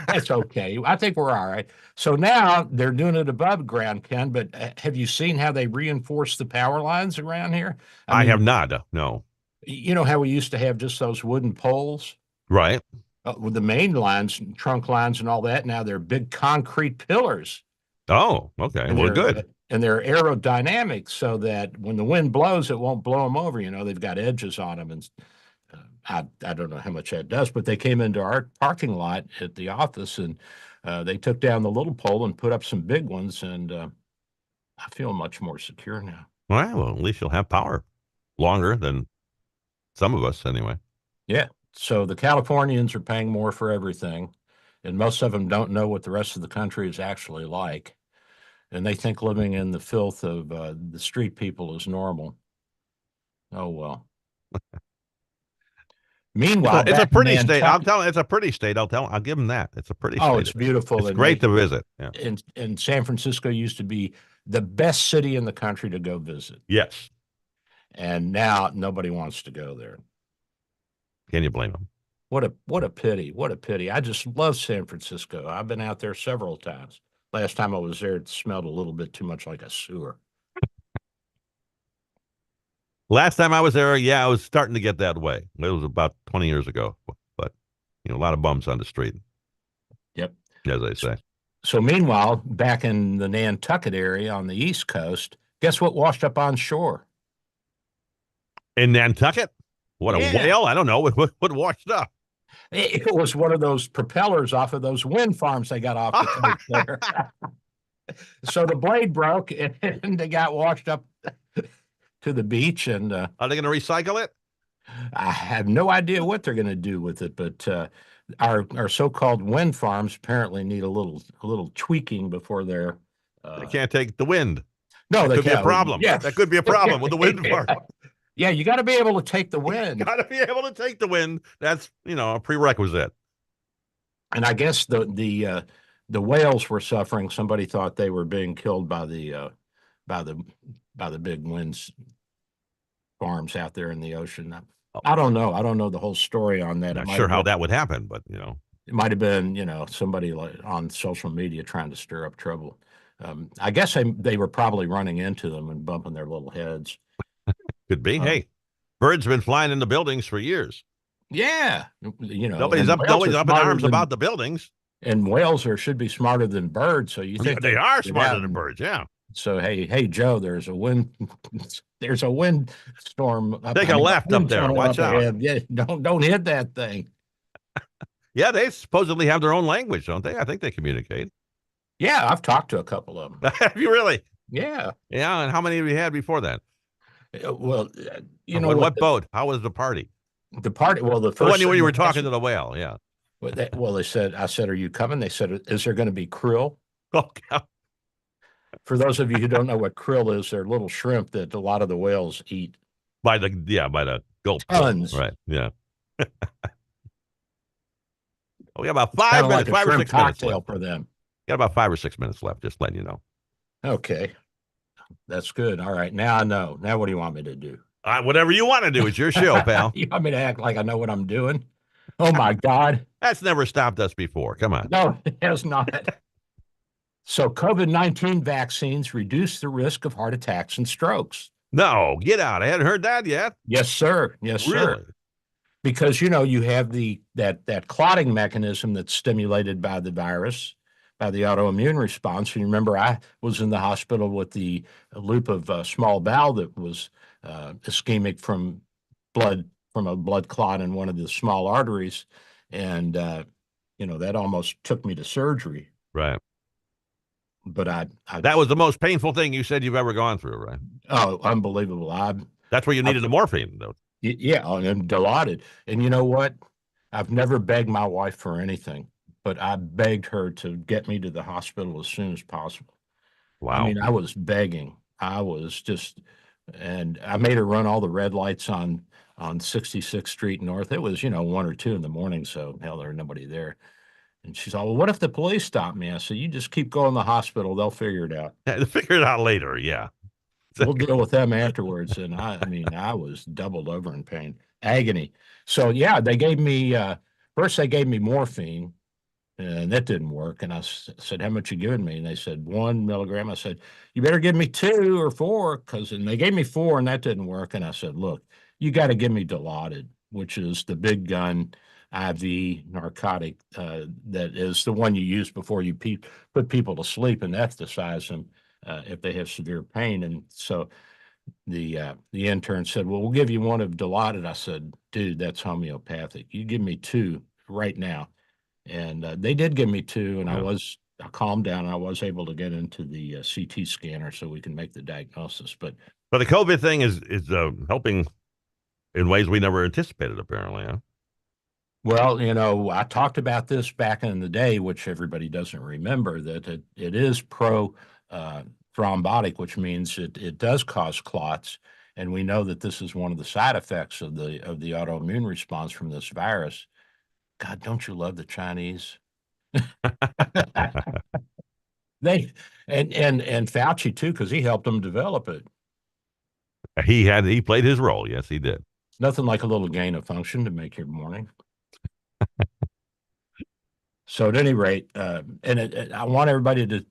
That's okay. I think we're all right. So now they're doing it above ground, Ken, but have you seen how they reinforce the power lines around here? I mean, have not, no. You know how we used to have just those wooden poles? Right. With the main lines, trunk lines and all that, now they're big concrete pillars. Oh, okay. And well, good. And they're aerodynamic so that when the wind blows, it won't blow them over. They've got edges on them. And I don't know how much that does, but they came into our parking lot at the office and they took down the little pole and put up some big ones. And I feel much more secure now. Well, at least you'll have power longer than some of us anyway. Yeah. So the Californians are paying more for everything, and most of them don't know what the rest of the country is actually like. And they think living in the filth of the street people is normal. Oh, well. Meanwhile, It's a back in pretty state. I'm Nantucket, telling. It's a pretty state. I'll give them that. It's a pretty oh, state. it's beautiful. It's and great to visit. Yeah. And San Francisco used to be the best city in the country to go visit. Yes. And now nobody wants to go there. Can you blame them? What a pity. What a pity. I just love San Francisco. I've been out there several times. Last time I was there, it smelled a little bit too much like a sewer. Last time I was there, yeah, I was starting to get that way. It was about 20 years ago, but a lot of bums on the street. Yep. As I say. So meanwhile, back in the Nantucket area on the East Coast, guess what washed up on shore? In Nantucket? What, a whale? I don't know. What washed up? It was one of those propellers off of those wind farms they got off the coast there. So the blade broke and they got washed up to the beach. And are they going to recycle it? I have no idea what they're going to do with it, but our so-called wind farms apparently need a little tweaking before they're. They can't take the wind. No, that they could can't. be a problem. Yeah. That could be a problem with the wind farm. Yeah, you got to be able to take the wind. Got to be able to take the wind. That's a prerequisite. And I guess the whales were suffering. Somebody thought they were being killed by the big winds farms out there in the ocean. I don't know. I don't know the whole story on that. Not sure how that would happen, but it might have been somebody on social media trying to stir up trouble. I guess they were probably running into them and bumping their little heads. Could be. Hey, birds have been flying in the buildings for years. Yeah, nobody's up in arms about the buildings. And whales should be smarter than birds. So you think they are smarter than birds? Yeah. So hey Joe, there's a wind storm. Take a left up there. Watch out. Ahead. Yeah, don't hit that thing. Yeah, they supposedly have their own language, don't they? I think they communicate. Yeah, I've talked to a couple of them. Have you really? Yeah. Yeah, and how many have you had before that? Well, what boat? How was the party? The party. Well, the first when you were talking to the whale. Yeah. Well, I said, "Are you coming?" They said, "Is there going to be krill?" Oh, God. For those of you who don't know what krill is, they're little shrimp that a lot of the whales eat. By the gulp. Tons. Right. Yeah. We got about 5 minutes, like 5 or 6 minutes left for them. Got about 5 or 6 minutes left. Just letting you know. Okay, that's good. All right, now I know. Now, what do you want me to do? Whatever you want to do. It's your show, pal. You want me to act like I know what I'm doing? Oh my God, that's never stopped us before. Come on. No, it has not. So, COVID-19 vaccines reduce the risk of heart attacks and strokes. No, get out. I hadn't heard that yet. Yes, sir. Yes, sir. Because, you have that clotting mechanism that's stimulated by the virus, by the autoimmune response. You remember I was in the hospital with the loop of small bowel that was ischemic from a blood clot in one of the small arteries. And, that almost took me to surgery. Right. But that was the most painful thing you said you've ever gone through, right? Oh, unbelievable. That's where you needed the morphine, though. Yeah, I'm delighted. And you know what? I've never begged my wife for anything, but I begged her to get me to the hospital as soon as possible. Wow. I mean, I was begging. And I made her run all the red lights on 66th Street North. It was, 1 or 2 in the morning, so hell, there was nobody there. And she's all, well, what if the police stop me? I said, you just keep going to the hospital. They'll figure it out. They'll figure it out later, yeah. We'll deal with them afterwards. And I was doubled over in pain, agony. So yeah, they gave me, first they gave me morphine and that didn't work. And I said, how much you giving me? And they said 1 milligram. I said, you better give me 2 or 4 and they gave me 4 and that didn't work. And I said, look, you got to give me Dilaudid, which is the big gun IV narcotic that is the one you use before you put people to sleep and anesthetize them if they have severe pain. And so the intern said, well, we'll give you one of Dilaudid. I said, dude, that's homeopathic. You give me 2 right now. And they did give me 2, and I calmed down. And I was able to get into the CT scanner so we can make the diagnosis. But the COVID thing is helping in ways we never anticipated, apparently, huh? Well, I talked about this back in the day, which everybody doesn't remember, that it is thrombotic, which means it does cause clots. And we know that this is one of the side effects of the autoimmune response from this virus. God, don't you love the Chinese? They and Fauci too, because he helped them develop it. He played his role. Yes, he did. Nothing like a little gain of function to make your morning. So at any rate, I want everybody to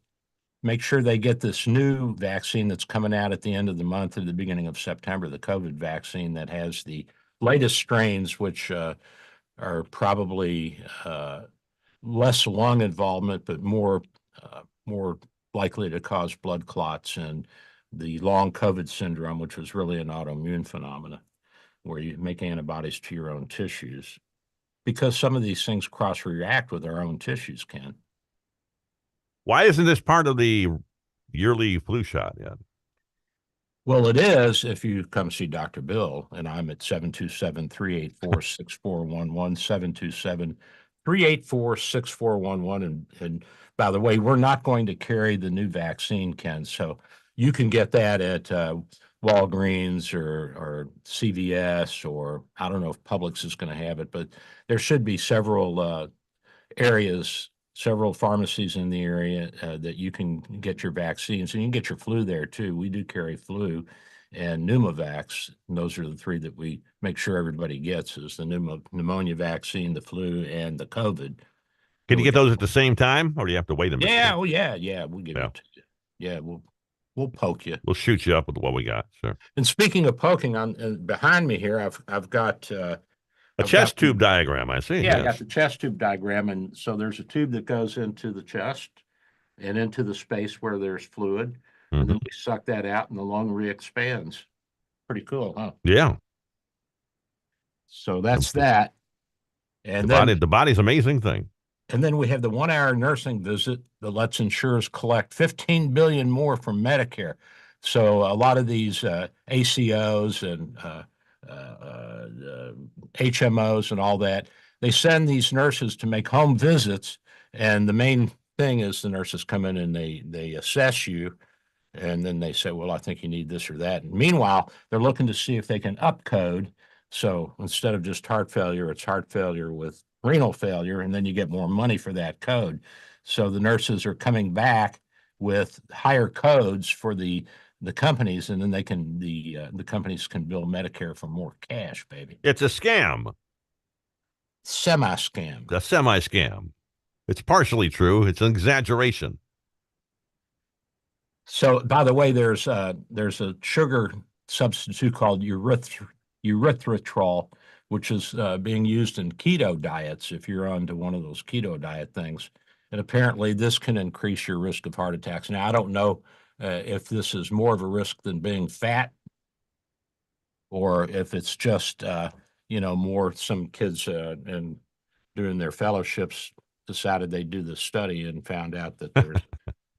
make sure they get this new vaccine that's coming out at the end of the month or the beginning of September, the COVID vaccine that has the latest strains, which are probably less lung involvement, but more likely to cause blood clots, and the long COVID syndrome, which was really an autoimmune phenomena where you make antibodies to your own tissues. Because some of these things cross-react with our own tissues, Ken. Why isn't this part of the yearly flu shot yet? Well, it is if you come see Dr. Bill, and I'm at 727-384-6411, 727-384-6411. And by the way, we're not going to carry the new vaccine, Ken, so you can get that at Walgreens or CVS, or I don't know if Publix is going to have it, but there should be several areas, several pharmacies in the area that you can get your vaccines, and you can get your flu there too. We do carry flu and Pneumovax. And those are the three that we make sure everybody gets: is the pneumonia vaccine, the flu, and the COVID. Can you get those at the same time, or do you have to wait a minute? Yeah, well, yeah, we'll give it to you. Yeah, we'll poke you. We'll shoot you up with what we got. Sure. And speaking of poking, on behind me here, I've got a chest tube diagram. I see. Yeah, I got the chest tube diagram, and so there's a tube that goes into the chest and into the space where there's fluid, and then we suck that out, and the lung re-expands. Pretty cool, huh? Yeah. So that's that. And the body's an amazing thing. And then we have the 1 hour nursing visit that lets insurers collect $15 billion more from Medicare. So a lot of these ACOs and HMOs and all that, they send these nurses to make home visits. And the main thing is the nurses come in and they assess you. And then they say, well, I think you need this or that. And meanwhile, they're looking to see if they can upcode. So instead of just heart failure, it's heart failure with renal failure, and then you get more money for that code. So the nurses are coming back with higher codes for the companies, and then they can the companies can bill Medicare for more cash, baby. It's a scam. Semi-scam. A semi-scam. It's partially true. It's an exaggeration. So, by the way, there's a sugar substitute called erythritol, which is being used in keto diets if you're onto one of those keto diet things. And apparently this can increase your risk of heart attacks. Now, I don't know if this is more of a risk than being fat, or if it's just, more some kids and doing their fellowships decided they'd do this study and found out that there's,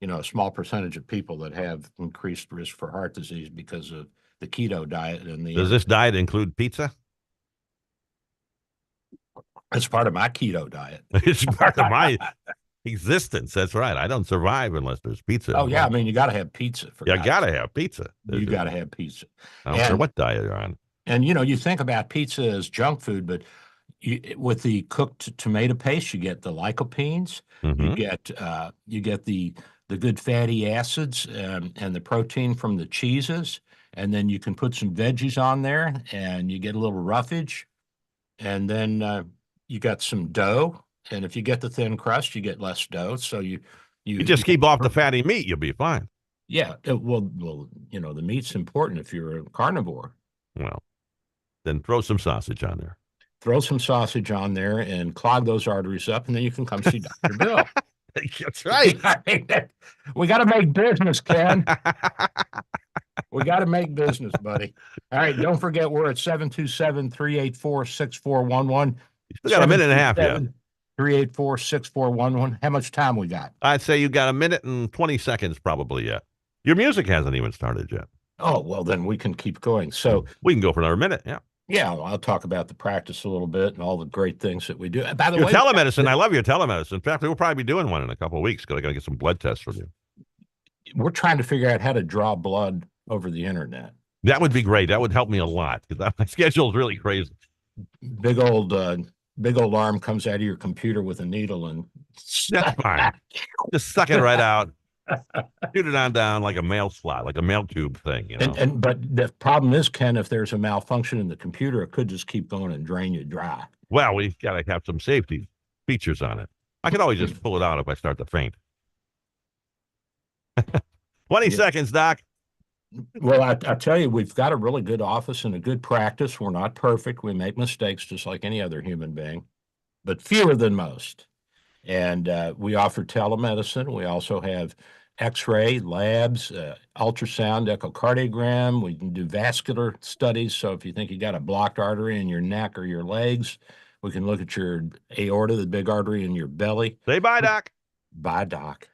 a small percentage of people that have increased risk for heart disease because of the keto diet. And Does this diet include pizza? It's part of my keto diet. It's part of my existence. That's right. I don't survive unless there's pizza. Oh, yeah. I mean, you got to have pizza. You got to have pizza. You got to have pizza. I don't care what diet you're on. And, you think about pizza as junk food, but with the cooked tomato paste, you get the lycopenes, you get the good fatty acids and the protein from the cheeses, and then you can put some veggies on there, and you get a little roughage, and then you got some dough, and if you get the thin crust, you get less dough. So you just keep off the fatty meat, you'll be fine. Yeah, well, the meat's important if you're a carnivore. Well, then throw some sausage on there. Throw some sausage on there and clog those arteries up, and then you can come see Dr. Bill. That's right. We got to make business, Ken. We got to make business, buddy. All right, don't forget we're at 727-384-6411. We got a minute and a half yet. 384-6411. How much time we got? I'd say you got a minute and 20 seconds probably yet. Your music hasn't even started yet. Oh, well, then we can keep going. So we can go for another minute. Yeah. Yeah, well, I'll talk about the practice a little bit and all the great things that we do. By the Your way, telemedicine, I love your telemedicine. In fact, we'll probably be doing one in a couple of weeks because I got to get some blood tests from you. we're trying to figure out how to draw blood over the internet. That would be great. That would help me a lot because my schedule is really crazy. Big old arm comes out of your computer with a needle and That's fine. Just suck it right out. Shoot it on down like a mail slot, like a mail tube thing, you know. But the problem is, Ken, if there's a malfunction in the computer, it could just keep going and drain you dry. Well, we've got to have some safety features on it. I can always just pull it out if I start to faint. 20 seconds, Doc. Well, I tell you, we've got a really good office and a good practice. We're not perfect. We make mistakes just like any other human being, but fewer than most. And we offer telemedicine. We also have X-ray labs, ultrasound, echocardiogram. We can do vascular studies. So if you think you got a blocked artery in your neck or your legs, we can look at your aorta, the big artery in your belly. Say bye, Doc. Bye, Doc.